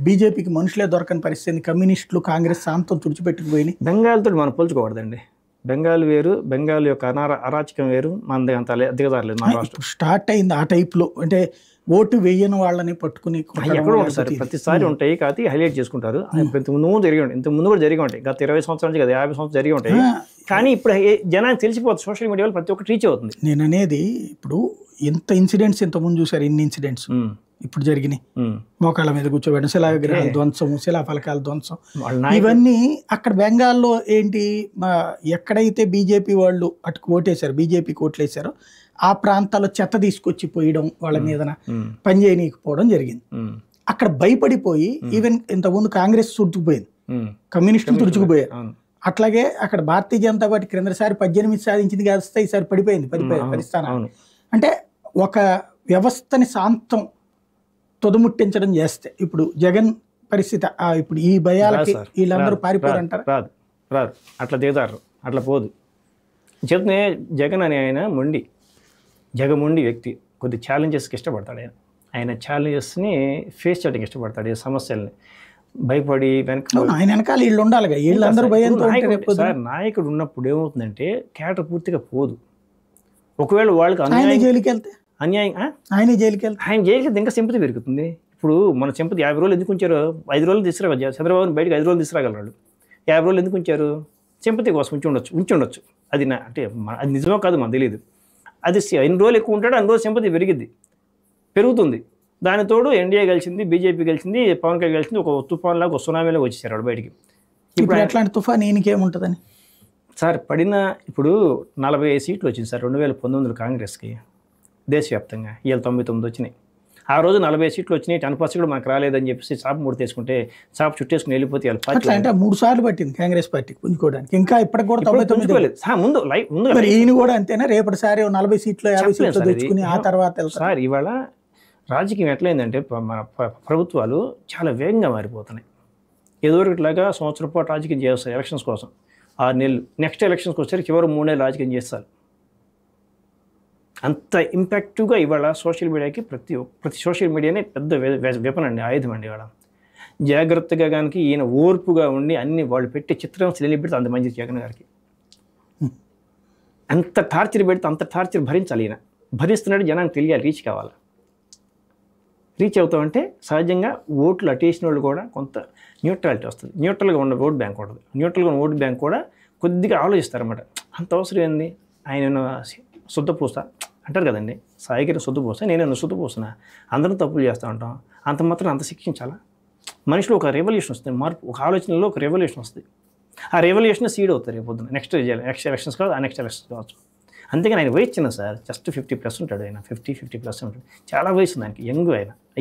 బీజేపీకి మనుషులే దొరకని పరిస్థితి, కమ్యూనిస్టులు కాంగ్రెస్ సాంతం తుడిచిపెట్టుకుపోయి. బెంగాల్తో మనం పోల్చుకోకూడదండి. బెంగాల్ వేరు, బెంగాల్ యొక్క అరాచకం వేరు, మనది అంత దిగదారలేదు. మన రాష్ట్రం స్టార్ట్ అయింది ఆ టైప్లో, అంటే ఓటు వేయని వాళ్ళని పట్టుకుని ఎక్కడో ఉంటారు, ప్రతిసారి ఉంటాయి. కాకపోతే హైలైట్ చేసుకుంటారు. ఇంతకుముందు జరిగి ఉంటాయి, ఇంతకుముందు కూడా జరిగి ఉంటాయి. గత 20 సంవత్సరాల నుంచి కదా 50 సంవత్సరాలు జరిగి ఉంటాయి. కానీ ఇప్పుడు జనానికి తెలిసిపోతుంది, సోషల్ మీడియాలో ప్రతి ఒక్కటి రీచ్ అవుతుంది. నేను అనేది ఇప్పుడు ఇంత ఇన్సిడెంట్స్ ఇంతకుముందు చూసారు, ఇన్ని ఇన్సిడెంట్స్ ఇప్పుడు జరిగినాయి. మోకాళ్ళ మీద కూర్చోబెట్టడం, శిలావిగ్రహాలు ధ్వంసం, శిలాఫలకాల ధ్వంసం, ఇవన్నీ అక్కడ బెంగాల్లో ఏంటి, ఎక్కడైతే బీజేపీ వాళ్ళు అటుకు ఓటేశారు, బీజేపీకి ఓట్లేశారో ఆ ప్రాంతాల్లో చెత్త తీసుకొచ్చి పోయడం, వాళ్ళ మీద పని చేయనీయకపోవడం జరిగింది. అక్కడ భయపడిపోయి ఈవెన్ ఇంతకుముందు కాంగ్రెస్ తుడుచుకుపోయింది, కమ్యూనిస్టులు తుడుచుకుపోయారు. అట్లాగే అక్కడ భారతీయ జనతా పార్టీ క్రిందసారి 18 సాధించింది కాస్త ఈసారి పడిపోయింది పరిస్థానం. అంటే ఒక వ్యవస్థని శాంతం తొదముట్టించడం చేస్తే ఇప్పుడు జగన్ పరిస్థితి, ఇప్పుడు ఈ భయాలకి వీళ్ళందరూ పారిపోరంటారు. రాదు, అట్లా దిగుతారు, అట్లా పోదు. చెప్తే జగన్ అని ఆయన జగమొండి వ్యక్తి, కొద్ది ఛాలెంజెస్కి ఇష్టపడతాడు. ఆయన ఛాలెంజెస్ని ఫేస్ చేయడానికి ఇష్టపడతాడు. ఈ సమస్యల్ని భయపడి ఆయన వెనకాల వీళ్ళు ఉండాలిగా, వీళ్ళందరూ భయంతో. నాయకుడు ఉన్నప్పుడు ఏమవుతుందంటే క్యారెక్టర్ పూర్తిగా పోదు. ఒకవేళ వాళ్ళకి జైలుకి వెళ్తే ఆయన జైలుకి ఇంకా సింపతి పెరుగుతుంది. ఇప్పుడు మన సింపతి 50 రోజులు ఎందుకు ఉంచారు? 5 రోజులు తీసుకురాగలరు. చంద్రబాబుని బయటకు 5 రోజులు తీసుకురాగలరు. 50 రోజులు ఎందుకు ఉంచారు? సింపతి కోసం ఉంచి ఉండొచ్చు. అది అంటే అది నిజమో కాదు మనకు తెలియదు. అది ఎన్ని రోజులు ఎక్కువ ఉంటాడో అన్ని రోజులు సింపతి పెరుగుతుంది. దానితోడు ఎన్డీఏ గెలిచింది, బీజేపీ గెలిచింది, పవన్ కళ్యాణ్ గెలిచింది. ఒక తుఫాన్ లాగా, ఒక సునామీలాగా వచ్చేసారు వాళ్ళు బయటికి. ఇప్పుడు అట్లాంటి తుఫాన్ ఈయనకేముంటుందని సార్ పడిన ఇప్పుడు 45 సీట్లు వచ్చింది సార్ 2019 కాంగ్రెస్కి దేశవ్యాప్తంగా. ఇవాళ 99 వచ్చినాయి. ఆ రోజు 40 సీట్లు వచ్చినాయి, 10% కూడా మనకు రాలేదని చెప్పేసి చాప ముడి తీసుకుంటే చాప చుట్టేసుకుని వెళ్ళిపోతే అంటే 3 సార్లు పట్టింది కాంగ్రెస్ పార్టీకి పుంజుకోవడానికి. ఇంకా ఇప్పటికి కూడా 99 ముందు ఈయన కూడా అంతేనా? రేపటిసారి 40 సీట్లు 50 సీట్లు తెచ్చుకుని ఆ తర్వాత సార్ ఇవాళ రాజకీయం ఎట్లయిందంటే మన ప్రభుత్వాలు చాలా వేగంగా మారిపోతున్నాయి. ఏదో ఒకటిలాగా సంవత్సరం పాటు రాజకీయం చేస్తారు ఎలక్షన్స్ కోసం, 6 నెలలు. నెక్స్ట్ ఎలక్షన్స్కి వచ్చేసరికి చివరి 3 నెలలు రాజకీయం చేస్తారు. అంత ఇంపాక్టివ్గా ఇవాళ సోషల్ మీడియాకి ప్రతి సోషల్ మీడియానే పెద్ద వెపన్ అండి, ఆయుధం అండి. ఇవాళ జాగ్రత్తగా కనుక ఈయన ఓర్పుగా ఉండి అన్ని వాళ్ళు పెట్టి చిత్రం పెడితే అంత మంచిది జగన్ గారికి. అంత టార్చర్ పెడితే అంత టార్చర్ భరించాలి. ఈయన భరిస్తున్నాడు, జనానికి తెలియాలి, రీచ్ కావాలి. రీచ్ అవుతామంటే సహజంగా ఓట్లు అటేసిన వాళ్ళు కూడా కొంత న్యూట్రాలిటీ వస్తుంది. న్యూట్రల్గా ఉన్న ఓట్ బ్యాంక్ ఉంటుంది. న్యూట్రల్గా ఉన్న ఓట్ బ్యాంక్ కూడా కొద్దిగా ఆలోచిస్తారన్నమాట. అంత అవసరం ఏంది, ఆయన శుద్ధపూస అంటారు కదండి, సాయిగిరి శుద్ధపూస, నేనేమన్నా శుద్ధపూసనా, అందరం తప్పులు చేస్తూ ఉంటాం, అంత మాత్రం అంత శిక్షించాలా? మనిషిలో ఒక రెవల్యూషన్ వస్తుంది, మార్పు, ఒక ఆలోచనలో ఒక రెవల్యూషన్ వస్తుంది. ఆ రెవల్యూషన్ సీడ్ అవుతారు రేపు పొద్దున. నెక్స్ట్ ఎలక్షన్స్ కాదు, ఆ నెక్స్ట్ ఎలక్షన్స్ కావచ్చు. అంతేగాని ఆయన వయసు చిన్న సార్, జస్ట్ 50+ ఉంటాడు ఆయన, 50+ ఉంటాడు. చాలా వయసు ఉంది ఆయనకి,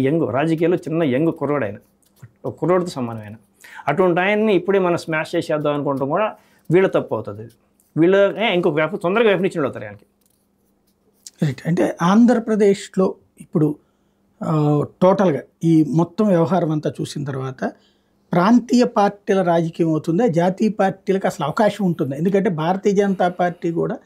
యంగ్ రాజకీయాల్లో చిన్న యంగ్ కుర్రోడు ఆయన, ఒక కుర్రోడితో సమానం ఆయన. అటువంటి ఆయన్ని ఇప్పుడే మనం స్మాష్ చేసేద్దాం అనుకుంటాం కూడా వీళ్ళ తప్పు అవుతుంది. వీళ్ళ ఇంకొక తొందరగా వెపనిచ్చిన అవుతారు ఆయనకి. అంటే ఆంధ్రప్రదేశ్లో ఇప్పుడు టోటల్గా ఈ మొత్తం వ్యవహారం అంతా చూసిన తర్వాత ప్రాంతీయ పార్టీల రాజకీయం అవుతుందా, జాతీయ పార్టీలకు అసలు అవకాశం ఉంటుందా? ఎందుకంటే భారతీయ జనతా పార్టీ కూడా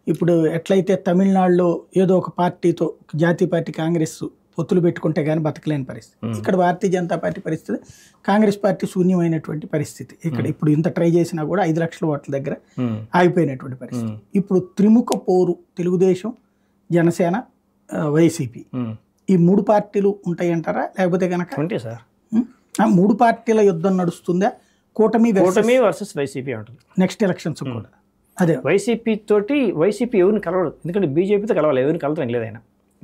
ఇప్పుడు ఎట్లయితే తమిళనాడులో ఏదో ఒక పార్టీతో జాతీయ పార్టీ కాంగ్రెస్ పొత్తులు పెట్టుకుంటే కానీ బతకలేని పరిస్థితి, ఇక్కడ భారతీయ జనతా పార్టీ పరిస్థితి, కాంగ్రెస్ పార్టీ శూన్యమైనటువంటి పరిస్థితి. ఇక్కడ ఇప్పుడు ఇంత ట్రై చేసినా కూడా 5 లక్షల ఓట్ల దగ్గర ఆగిపోయినటువంటి పరిస్థితి. ఇప్పుడు త్రిముఖ పోరు, తెలుగుదేశం, జనసేన, వైసీపీ, ఈ 3 పార్టీలు ఉంటాయంటారా? లేకపోతే కనుక 3 పార్టీల యుద్ధం నడుస్తుందా? కూటమి వర్సెస్ వైసీపీ ఉంటుంది నెక్స్ట్ ఎలక్షన్స్ కూడా. అదే వైసీపీ ఎవరిని కలవడు, ఎందుకంటే బీజేపీతో కలవాలి, ఎవరిని కలవడం లేదు ఆయన.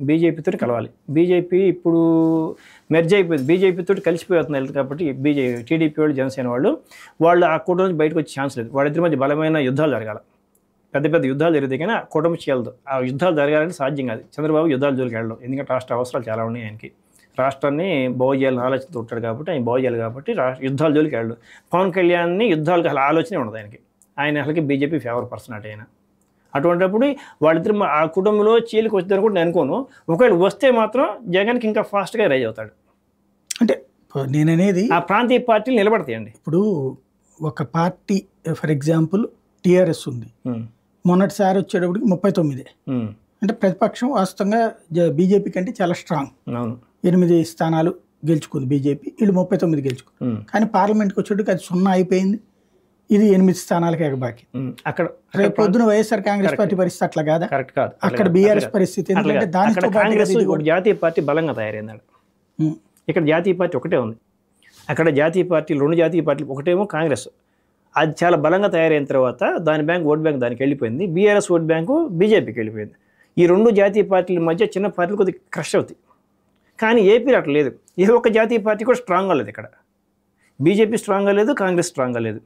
బీజేపీతో కలవాలి. బీజేపీ ఇప్పుడు మెర్జ్ అయిపోయింది, బీజేపీతో కలిసిపోతున్నారు కాబట్టి టీడీపీ వాళ్ళు, జనసేన వాళ్ళు ఆ కూటమి నుంచి బయటకు వచ్చే ఛాన్స్ లేదు. వాళ్ళిద్దరి మధ్య బలమైన యుద్ధాలు జరగాలి, పెద్ద పెద్ద యుద్ధాలు జరిగితే కానీ ఆ కూటమి చేయలేదు. ఆ యుద్ధాలు జరగాలంటే సాధ్యం కాదు. చంద్రబాబు యుద్ధాలు జోలికి వెళ్ళడం, ఎందుకంటే రాష్ట్ర అవసరాలు చాలా ఉన్నాయి ఆయనకి. రాష్ట్రాన్ని బాగు చేయాలని ఆలోచనతో ఉంటాడు కాబట్టి, ఆయన బాగు చేయాలి కాబట్టి యుద్ధాల జోలికి వెళ్ళడు. పవన్ కళ్యాణ్ని యుద్ధాలకు అసలు ఆలోచనే ఉండదు ఆయనకి. ఆయన అసలుకి బీజేపీ ఫేవర్ పర్సన్ అంటే ఆయన. అటువంటిప్పుడు వాళ్ళిద్దరు ఆ కుటుంబంలో చీలికి వచ్చిందని కూడా నేను అనుకోను. ఒకవేళ వస్తే మాత్రం జగన్కి ఇంకా ఫాస్ట్గా రైజ్ అవుతాడు. అంటే నేననేది ఆ ప్రాంతీయ పార్టీలు నిలబడతాయండి. ఇప్పుడు ఒక పార్టీ ఫర్ ఎగ్జాంపుల్ టీఆర్ఎస్ ఉంది, మొన్నటిసారి వచ్చేటప్పటికి 39. అంటే ప్రతిపక్షం వాస్తవంగా బీజేపీ కంటే చాలా స్ట్రాంగ్. 8 స్థానాలు గెలుచుకుంది బీజేపీ, వీళ్ళు 39 గెలుచుకుంది. కానీ పార్లమెంట్కి వచ్చేటప్పటికి అది 0 అయిపోయింది, ఇది 8 స్థానాలకి ఎగబాకి. అక్కడ రేపు పొద్దున వైఎస్ఆర్ కాంగ్రెస్ పార్టీ పరిస్థితి అట్లా కాదా? కరెక్ట్ కాదు. అక్కడ బీఆర్ఎస్ పరిస్థితి ఎందుకంటే దానితో కాంగ్రెస్ జాతీయ పార్టీ బలంగా తయారైంది. ఇక్కడ జాతీయ పార్టీ ఒకటే ఉంది. అక్కడ జాతీయ పార్టీలు 2 జాతీయ పార్టీలు, ఒకటేమో కాంగ్రెస్, అది చాలా బలంగా తయారైన తర్వాత దాని బ్యాంక్ ఓట్ బ్యాంక్ దానికి వెళ్ళిపోయింది. బీఆర్ఎస్ ఓట్ బ్యాంకు బీజేపీకి వెళ్ళిపోయింది. ఈ 2 జాతీయ పార్టీల మధ్య చిన్న పార్టీలు కొద్దిగా క్రష్ అవుతాయి. కానీ ఏపీలో అట్లా లేదు. ఏ ఒక్క జాతీయ పార్టీ కూడా స్ట్రాంగ్గా లేదు. ఇక్కడ బీజేపీ స్ట్రాంగ్గా లేదు, కాంగ్రెస్ స్ట్రాంగ్గా లేదు.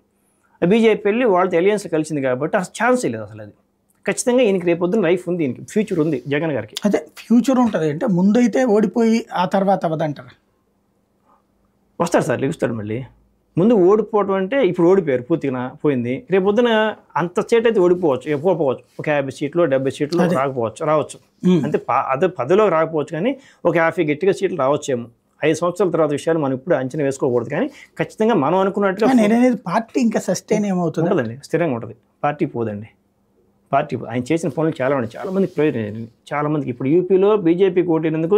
బీజేపీ వెళ్ళి వాళ్ళతో అలయన్స్ కలిసింది కాబట్టి అసలు ఛాన్సే లేదు అసలు. అది ఖచ్చితంగా ఈయనకి రేపొద్దున లైఫ్ ఉంది, ఈయనకి ఫ్యూచర్ ఉంది జగన్ గారికి. అదే ఫ్యూచర్ ఉంటుంది అంటే ముందైతే ఓడిపోయి ఆ తర్వాత అవ్వదంటారా? వస్తాడు సార్, లెగుస్తాడు మళ్ళీ. ముందు ఓడిపోవడం అంటే ఇప్పుడు ఓడిపోయారు, పూర్తిగా పోయింది. రేపొద్దున అంత స్టేట్ అయితే ఓడిపోవచ్చు, ఎక్కువపోవచ్చు. ఒక 50 సీట్లు 70 సీట్లు రావచ్చు. అంటే అదే 10లో రాకపోవచ్చు, కానీ ఒక 50 గట్టిగా సీట్లు రావచ్చేమో. 5 సంవత్సరాల తర్వాత విషయాలు మనం ఇప్పుడు అంచనా వేసుకోకూడదు. కానీ ఖచ్చితంగా మనం అనుకున్నట్టుగా పార్టీ ఇంకా సస్టైన్ ఏమవుతుంది? ఉంటుందండి, స్థిరంగా ఉంటుంది. పార్టీ పోదండి. పార్టీ ఆయన చేసిన పనులు చాలా ఉన్నాయి, చాలామందికి ప్రయోజనం. చాలామందికి ఇప్పుడు యూపీలో బీజేపీకి ఓటేనందుకు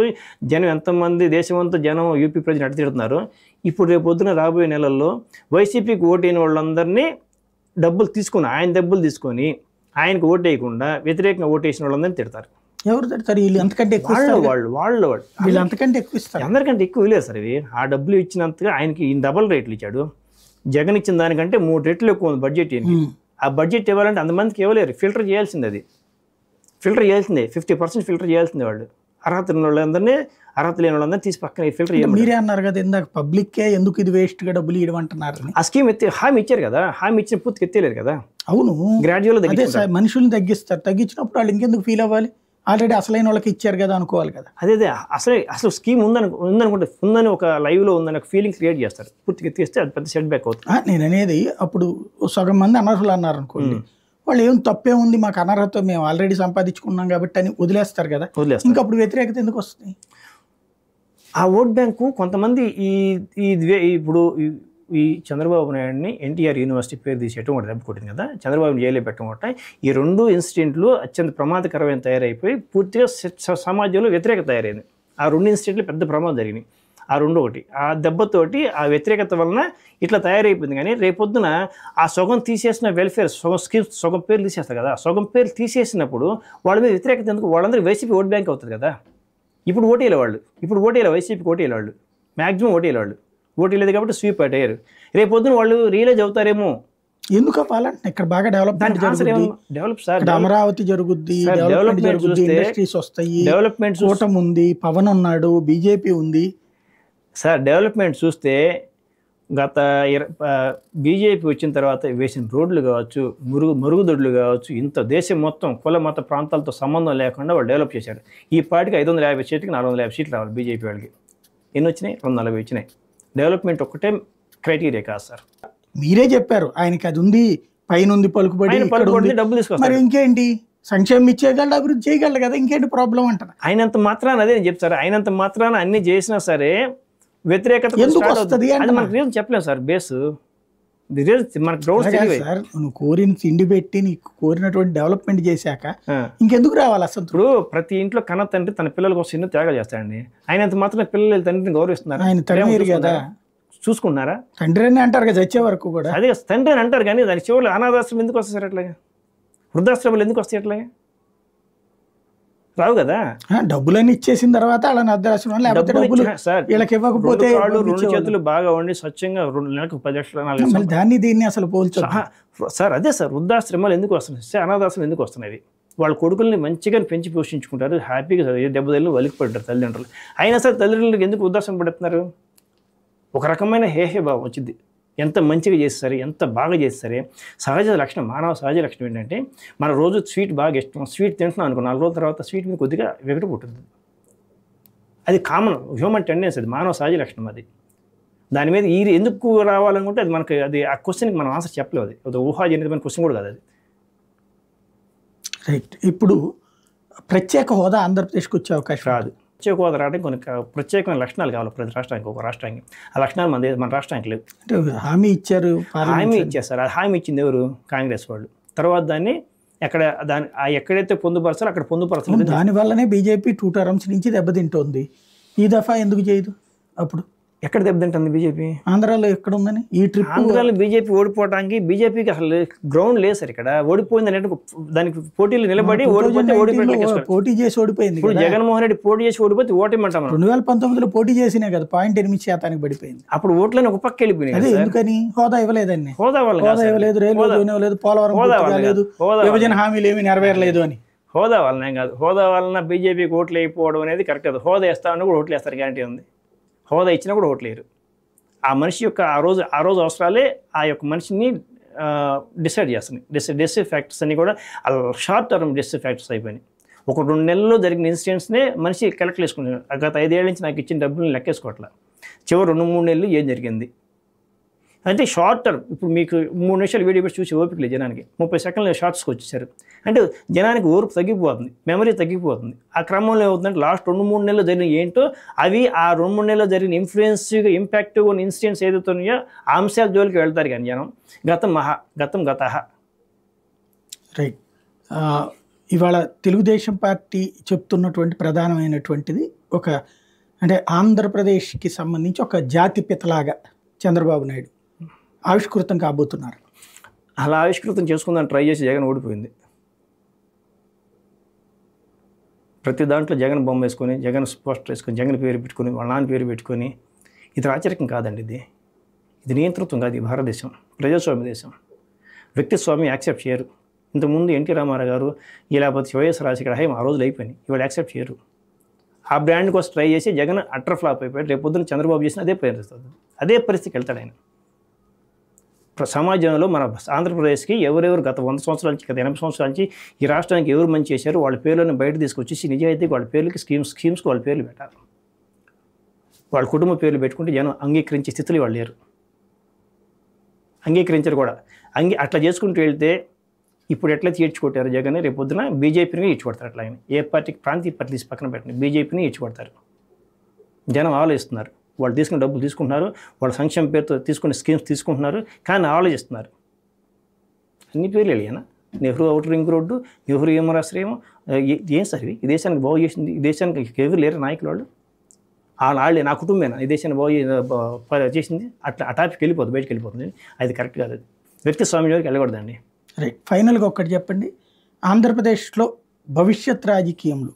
జనం ఎంతమంది, దేశమంతా జనం యూపీ ప్రజలు అడ్డుతిడుతున్నారు. ఇప్పుడు రేపు పొద్దున రాబోయే నెలల్లో వైసీపీకి ఓటైన వాళ్ళందరినీ డబ్బులు తీసుకొని, ఆయన డబ్బులు తీసుకొని ఆయనకు ఓటేయకుండా వ్యతిరేకంగా ఓటేసిన వాళ్ళందరినీ తిడతారు. ఎవరు తిడతారు? వీళ్ళు అంతకంటే ఎక్కువ వాళ్ళు వీళ్ళు అంతకంటే ఎక్కువ ఇస్తారు. అందరికంటే ఎక్కువ ఇవ్వలేదు సార్ ఇవి. ఆ డబ్బులు ఇచ్చినంతగా ఆయనకి ఈయన డబల్ రేట్లు ఇచ్చాడు. జగన్ ఇచ్చిన దానికంటే 3 రెట్లు ఎక్కువ ఉంది బడ్జెట్. ఆ బడ్జెట్ ఇవ్వాలంటే అంతమందికి ఇవ్వలేరు. ఫిల్టర్ చేయాల్సింది, అది ఫిల్టర్ చేయాల్సిందే. 50% ఫిల్టర్ చేయాల్సిందే. వాళ్ళు అర్హత ఉన్న వాళ్ళందరినీ, అర్హత లేని వాళ్ళందరినీ తీసి పక్కన ఫిల్టర్ చేయాలి. మీరే అన్నారు కదా ఇందాక, పబ్లిక్కే ఎందుకు ఇది వేస్ట్గా డబ్బులు ఇవ్వడం అంటున్నారు. ఆ స్కీమ్ హామీ ఇచ్చారు కదా, హామీ ఇచ్చిన పూర్తికి ఎత్తేలేరు కదా. అవును, గ్రాడ్యువల్ మనుషుల్ని తగ్గిస్తారు. తగ్గించినప్పుడు వాళ్ళు ఇంకెందుకు ఫీల్ అవ్వాలి? ఆల్రెడీ అసలైన వాళ్ళకి ఇచ్చారు కదా అనుకోవాలి కదా. అదే అసలు స్కీమ్ ఉందనుకుంటే, ఉందని ఒక లైవ్లో ఉందని ఒక ఫీలింగ్ క్రియేట్ చేస్తారు. పూర్తిగా ఎత్తేస్తే అది పెద్ద సెట్ బ్యాక్ అవుతుంది. నేను అనేది అప్పుడు సగం మంది అనర్హులు అన్నారు అనుకోండి, వాళ్ళు ఏం తప్పే ఉంది, మాకు అనర్హత మేము ఆల్రెడీ సంపాదించుకున్నాం కాబట్టి అని వదిలేస్తారు కదా. ఇంకా అప్పుడు వ్యతిరేకత ఎందుకు వస్తుంది? ఆ ఓట్ బ్యాంకు కొంతమంది ఇప్పుడు ఈ చంద్రబాబు నాయుడిని ఎన్టీఆర్ యూనివర్సిటీ పేరు తీసేయటం ఒకటి దెబ్బ కొట్టింది కదా, చంద్రబాబుని జైల్లో పెట్టడం ఒకటి. ఈ 2 ఇన్సిడెంట్లు అత్యంత ప్రమాదకరమైన తయారైపోయి పూర్తిగా సమాజంలో వ్యతిరేకత తయారైంది. ఆ 2 ఇన్సిడెంట్లు పెద్ద ప్రమాదం జరిగినాయి. ఆ 2 ఒకటి, ఆ దెబ్బతోటి ఆ వ్యతిరేకత వలన ఇట్లా తయారైపోయింది. కానీ రేపొద్దున ఆ సగం తీసేసిన వెల్ఫేర్ స్కీమ్స్ సగం పేర్లు తీసేస్తారు కదా. సగం పేర్లు తీసేసినప్పుడు వాళ్ళ మీద వ్యతిరేకత ఎందుకు? వాళ్ళందరికీ వైసీపీ ఓట్ బ్యాంక్ అవుతుంది కదా. ఇప్పుడు ఓటేలే వాళ్ళు, ఇప్పుడు ఓటేలే వైసీపీకి ఓటేలే వాళ్ళు, మ్యాక్సిమం ఓటేలే వాళ్ళు. ఓటేలేదు కాబట్టి స్వీప్ అయ్యారు. రేపొద్దున వాళ్ళు రియలైజ్ అవుతారేమో. ఎందుకు అవ్వాలంటే ఇక్కడ బాగా డెవలప్ సార్, అమరావతి జరుగుద్ది, ఇండస్ట్రీస్ వస్తాయి, డెవలప్మెంట్ కూటమి ఉంది, పవన్ ఉన్నాడు, బీజేపీ ఉంది. సార్ డెవలప్మెంట్ చూస్తే గత బీజేపీ వచ్చిన తర్వాత వేసిన రోడ్లు కావచ్చు, మరుగుదొడ్లు కావచ్చు, ఇంత దేశం మొత్తం కుల మత ప్రాంతాలతో సంబంధం లేకుండా వాళ్ళు డెవలప్ చేశారు. ఈ పార్టీకి 550 సీట్లకి 450 సీట్లు రావాలి బీజేపీ వాళ్ళకి. ఎన్ని వచ్చినాయి? 240 వచ్చినాయి. డెవలప్మెంట్ ఒక్కటే క్రైటీరియా కాదు సార్. మీరే చెప్పారు ఆయనకి అది ఉంది, పైన ఉంది పలుకుబడి, డబ్బులు తీసుకొస్తారు. మరి ఇంకేంటి, సంక్షేమం ఇచ్చేయగలడు, అభివృద్ధి చేయగలడు కదా, ఇంకేంటి ప్రాబ్లం అంటారు. ఆయనంత మాత్రాన అదే నేను చెప్తారు, ఆయనంత మాత్రాన అన్ని చేసినా సరే వ్యతిరేకత ఎందుకు వస్తుంది అది మనకు రీజన్ చెప్పలేము సార్. బేస్ మనకు సార్, నువ్వు కోరిన తిండి పెట్టి నీకు కోరినటువంటి డెవలప్మెంట్ చేశాక ఇంకెందుకు రావాలి అసలు? ఇప్పుడు ప్రతి ఇంట్లో కన్న తండ్రి తన పిల్లల కోసం ఎన్నో త్యాగాలు చేస్తాడండి. ఆయనంత మాత్రం పిల్లలు తండ్రిని గౌరవిస్తున్నారు. ఆయన తండ్రి కదా, చూసుకున్నారా? తండ్రి అని అంటారు కదా వచ్చే వరకు కూడా. అదే తండ్రి అని అంటారు, కానీ దాని చివరిలో అనాథాశ్రమం ఎందుకు వస్తాయి సార్? అట్లాగే వృద్ధాశ్రమాలు ఎందుకు వస్తాయి? అట్లాగే రావు కదా. డబ్బులన్నీ ఇచ్చేసిన తర్వాత అలా అర్ధాశ్రమం, లేకపోతే డబ్బులు వీళ్ళకి ఇవ్వకపోతే 2 చేతులు బాగా ఉండి స్వచ్ఛంగా 2 నెలలకు 10 లక్షల దాన్ని దీన్ని అసలు పోల్చు సార్. అదే సార్, వృద్ధాశ్రమాలు ఎందుకు వస్తున్నాయి? అనాథాశ్రమం ఎందుకు వస్తున్నాయి? వాళ్ళ కొడుకుల్ని మంచిగా పెంచి పోషించుకుంటారు, హ్యాపీగా దెబ్బతల్లి వలికిపడ్డారు తల్లిదండ్రులు. అయినా సరే తల్లిదండ్రులకు ఎందుకు ఉద్దేశం పడుతున్నారు? ఒక రకమైన భావం వచ్చింది. ఎంత మంచిగా చేస్తారు, ఎంత బాగా చేస్తారే. సహజ లక్షణం, మానవ సహజ లక్షణం ఏంటంటే మన రోజు స్వీట్ బాగా ఇష్టం, స్వీట్ తింటున్నాం అనుకో 4 రోజుల తర్వాత స్వీట్ మీద కొద్దిగా వెగటు పుట్టుతుంది. అది కామన్ హ్యూమన్ టెండెన్సీ, అది మానవ సహజ లక్షణం. అది దాని మీద ఎందుకు రావాలనుకుంటే అది మనకి అది ఆ క్వశ్చన్కి మనం ఆన్సర్ చెప్పలేదు. అది ఊహాజనితమైన క్వశ్చన్ కూడా కాదు అది. రైట్. ఇప్పుడు ప్రత్యేక హోదా ఆంధ్రప్రదేశ్కి వచ్చే అవకాశం రాదు. ప్రత్యేక హోదా రావడానికి కొన్ని ప్రత్యేకమైన లక్షణాలు కావాలి ప్రతి రాష్ట్రానికి, ఒక రాష్ట్రానికి. ఆ లక్షణాలు మన రాష్ట్రానికి లేవు. అంటే హామీ ఇచ్చారు, హామీ ఇచ్చేస్తారు. అది హామీ ఇచ్చింది ఎవరు? కాంగ్రెస్ వాళ్ళు. తర్వాత దాన్ని ఎక్కడైతే పొందుపరచాలో అక్కడ పొందుపరచలేదు. దానివల్లనే బీజేపీ 2 టర్మ్స్ నుంచి దెబ్బతింటోంది. ఈ దఫా ఎందుకు చేయదు? అప్పుడు ఎక్కడ దెబ్బతింటుంది బీజేపీ? ఆంధ్రాలో ఎక్కడ ఉందని ఈ ట్రిప్? ఆంధ్రాలో బీజేపీ ఓడిపోవడానికి బీజేపీకి అసలు గ్రౌండ్ లేదు సార్. ఇక్కడ ఓడిపోయింది అంటే దానికి పోటీలు నిలబడి పోటీ చేసి ఓడిపోయింది. ఇప్పుడు జగన్మోహన్ రెడ్డి పోటీ చేసి ఓడిపోతే ఓటేమంటాం. 2019లో పోటీ చేసినా కదా, 0.8% పడిపోయింది. అప్పుడు ఓట్లని ఒక పక్క వెళ్ళిపోయినాయి. అదే ఎందుకని? హోదా ఇవ్వలేదండి, హోదా ఇవ్వలేదు, రైల్వే జోన్ ఇవ్వలేదు, పోలవరం లేదు, విభజన హామీలు ఏమీ నెరవేరలేదు అని. హోదా వలన కాదు, హోదా వలన బీజేపీకి ఓట్లు అయిపోవడం అనేది కరెక్ట్ కాదు. హోదా ఇస్తామని కూడా ఓట్లు వేస్తారు, గ్యారంటీ ఉంది. హోదా ఇచ్చినా కూడా ఓట్లేరు. ఆ మనిషి యొక్క ఆ రోజు అవసరాలే ఆ యొక్క మనిషిని డిసైడ్ చేస్తుంది. డెసిసివ్ ఫ్యాక్టర్స్ అన్ని కూడా షార్ట్ టర్మ్ డెసిసివ్ ఫ్యాక్టర్స్ అయిపోయినాయి. ఒక 2 నెలల్లో జరిగిన ఇన్సిడెంట్స్నే మనిషి కలెక్ట్ చేసుకుంటున్నాడు. గత 5 ఏళ్ల నుంచి నాకు ఇచ్చిన డబ్బులు లెక్కేసుకోవట్లా. చివరి 2-3 నెలలు ఏం జరిగింది అంటే షార్ట్ టర్మ్. ఇప్పుడు మీకు 3 నిమిషాలు వీడియో పెట్టి చూసి ఓపిక లేదు జనానికి. 30 సెకండ్లు షార్ట్స్కి వచ్చేసారు అంటే జనానికి ఓర్పు తగ్గిపోతుంది, మెమరీ తగ్గిపోతుంది. ఆ క్రమంలో ఏమవుతుందంటే లాస్ట్ 2-3 నెలలు జరిగిన ఏంటో అవి ఆ 2-3 నెలల్లో జరిగిన ఇన్ఫ్లుయెన్స్గా ఇంపాక్ట్గా ఉన్న ఇన్సిడెంట్స్ ఏదైతున్నాయో ఆ అంశాల జోలికి వెళ్తారు కానీ జనం. గతం గత. రైట్. ఇవాళ తెలుగుదేశం పార్టీ చెప్తున్నటువంటి ప్రధానమైనటువంటిది అంటే ఆంధ్రప్రదేశ్కి సంబంధించి ఒక జాతిపితలాగా చంద్రబాబు నాయుడు ఆవిష్కృతం కాబోతున్నారు. అలా ఆవిష్కృతం చేసుకుందని ట్రై చేసి జగన్ ఓడిపోయింది. ప్రతి దాంట్లో జగన్ బొమ్మ వేసుకొని, జగన్ పోస్టర్ వేసుకొని, జగన్ పేరు పెట్టుకొని, వాళ్ళ నాన్న పేరు పెట్టుకొని, ఇది రాచరికం కాదండి. ఇది నియంతృత్వం కాదు. ఇది భారతదేశం, ప్రజాస్వామ్య దేశం. వ్యక్తిస్వామ్యం యాక్సెప్ట్ చేయరు. ఇంతకుముందు ఎన్టీ రామారావు గారు లేకపోతే వైఎస్ రాజశేఖర ఆ రోజులు అయిపోయినాయి. ఇవాళ యాక్సెప్ట్ చేయరు. ఆ బ్రాండ్ కోసం ట్రై చేసి జగన్ అట్టర్ ఫ్లాప్ అయిపోయాడు. రేపు పొద్దున్న చంద్రబాబు చేసిన అదే పరిస్థితికి వెళ్తాడు ఆయన. సమాజంలో మన ఆంధ్రప్రదేశ్కి ఎవరెవరు గత 100 సంవత్సరాల నుంచి, గత 80 సంవత్సరాల నుంచి ఈ రాష్ట్రానికి ఎవరు మంచి చేశారు వాళ్ళ పేర్లను బయట తీసుకొచ్చేసి నిజాయితీకి వాళ్ళ పేర్లకి స్కీమ్స్కి వాళ్ళ పేర్లు పెట్టాలి. వాళ్ళ కుటుంబ పేర్లు పెట్టుకుంటే జనం అంగీకరించే స్థితిలో వాళ్ళు లేరు, అంగీకరించరు కూడా. అట్లా చేసుకుంటూ వెళ్తే ఇప్పుడు ఎట్లయితే ఈడ్చుకొట్టారు జగన్, రేపు పొద్దున బీజేపీని ఈడ్చుకొడతారు. అట్లా ఆయన ఏ పార్టీకి ప్రాంతీయ పార్టీ తీసి పక్కన పెట్టండి, బీజేపీని ఈడ్చుకొడతారు. జనం ఆలోచిస్తున్నారు. వాళ్ళు తీసుకున్న డబ్బులు తీసుకుంటున్నారు, వాళ్ళ సంక్షేమ పేరుతో తీసుకునే స్కీమ్స్ తీసుకుంటున్నారు, కానీ ఆలోచిస్తున్నారు. అన్ని పేర్లు వెళ్ళానా? Nehru outer ring road, Nehru విమానాశ్రయం, ఏం సార్ ఇవి? ఈ దేశానికి బాగు చేసింది, ఈ దేశానికి ఎవరు లేరు నాయకులు వాళ్ళు. వాళ్ళే నా కుటుంబేనా ఈ దేశాన్ని బాగు చేసింది? అట్లా ఆ టాపిక్ వెళ్ళిపోతుంది, బయటకు వెళ్ళిపోతుంది. అది కరెక్ట్ కాదు. అది వ్యక్తి స్వామి వరకు వెళ్ళకూడదండి. రైట్. ఫైనల్గా ఒక్కటి చెప్పండి, ఆంధ్రప్రదేశ్లో భవిష్యత్ రాజకీయంలో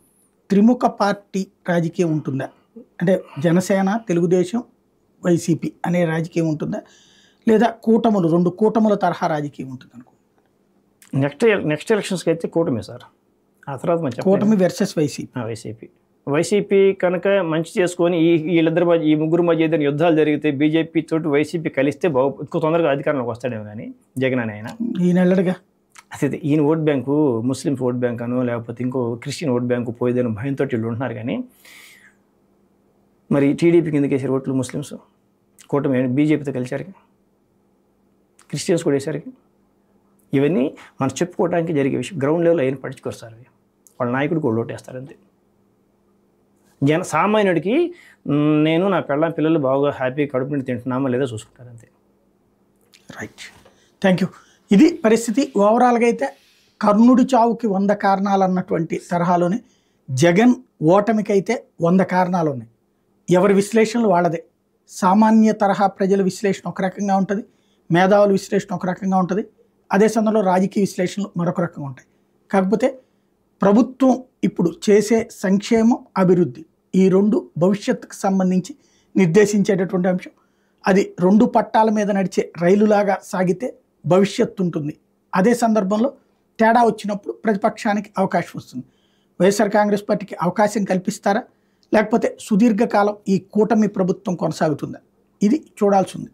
త్రిముఖ పార్టీ రాజకీయం ఉంటుందా? అంటే జనసేన, తెలుగుదేశం, వైసీపీ అనే రాజకీయం ఉంటుందా, లేదా కూటములు 2 కూటముల తరహా రాజకీయం ఉంటుంది అనుకో? నెక్స్ట్ ఎలక్షన్స్కి అయితే కూటమి సార్. ఆ తర్వాత కూటమి వర్సెస్ వైసీపీ కనుక మంచి చేసుకొని వీళ్ళిద్దరి మధ్య, ఈ ముగ్గురు మధ్య ఏదైనా యుద్ధాలు జరిగితే బీజేపీ తోటి వైసీపీ కలిస్తే ఇంకో తొందరగా అధికారంలోకి వస్తాడేమో. కానీ జగన్ అని ఆయన ఈయనగా అదే ఈయన vote bank Muslims vote bank అనో లేకపోతే ఇంకో క్రిస్టియన్ ఓట్ బ్యాంకు పోయేదని భయంతో వీళ్ళు ఉంటున్నారు. కానీ మరి టీడీపీకి ఎందుకు వేసారు ఓట్లు ముస్లిమ్స్? కూటమి బీజేపీతో కలిసారు, క్రిస్టియన్స్ కూడా వేశారు. ఇవన్నీ మనం చెప్పుకోవడానికి జరిగే విషయం. గ్రౌండ్ లెవెల్ అయిన పట్టించుకొస్తారు. వాళ్ళ నాయకుడికి వాళ్ళు ఓటేస్తారు అంతే. సామాన్యుడికి నేను నా పిల్లలు బాగా హ్యాపీ కడుపు నిండి తింటున్నామా లేదా చూసుకుంటారు అంతే. రైట్. Thank you. ఇది పరిస్థితి. ఓవరాల్గా అయితే కర్ణుడి చావుకి 100 కారణాలు అన్నటువంటి తరహాలోనే జగన్ ఓటమికి అయితే 100 కారణాలు ఉన్నాయి. ఎవరి విశ్లేషణలు వాళ్ళదే. సామాన్య తరహా ప్రజల విశ్లేషణ ఒక రకంగా ఉంటుంది, మేధావుల విశ్లేషణ ఒక రకంగా ఉంటుంది, అదే సమయంలో రాజకీయ విశ్లేషణలు మరొక రకంగా ఉంటాయి. కాకపోతే ప్రభుత్వం ఇప్పుడు చేసే సంక్షేమం, అభివృద్ధి ఈ 2 భవిష్యత్తుకు సంబంధించి నిర్దేశించేటటువంటి అంశం. అది 2 పట్టాల మీద నడిచే రైలులాగా సాగితే భవిష్యత్తు ఉంటుంది. అదే సందర్భంలో తేడా వచ్చినప్పుడు ప్రతిపక్షానికి అవకాశం వస్తుంది. వైఎస్ఆర్ కాంగ్రెస్ పార్టీకి అవకాశం కల్పిస్తారా, లేకపోతే సుదీర్ఘకాలం ఈ కూటమి ప్రభుత్వం కొనసాగుతుందా? ఇది చూడాల్సి ఉంది.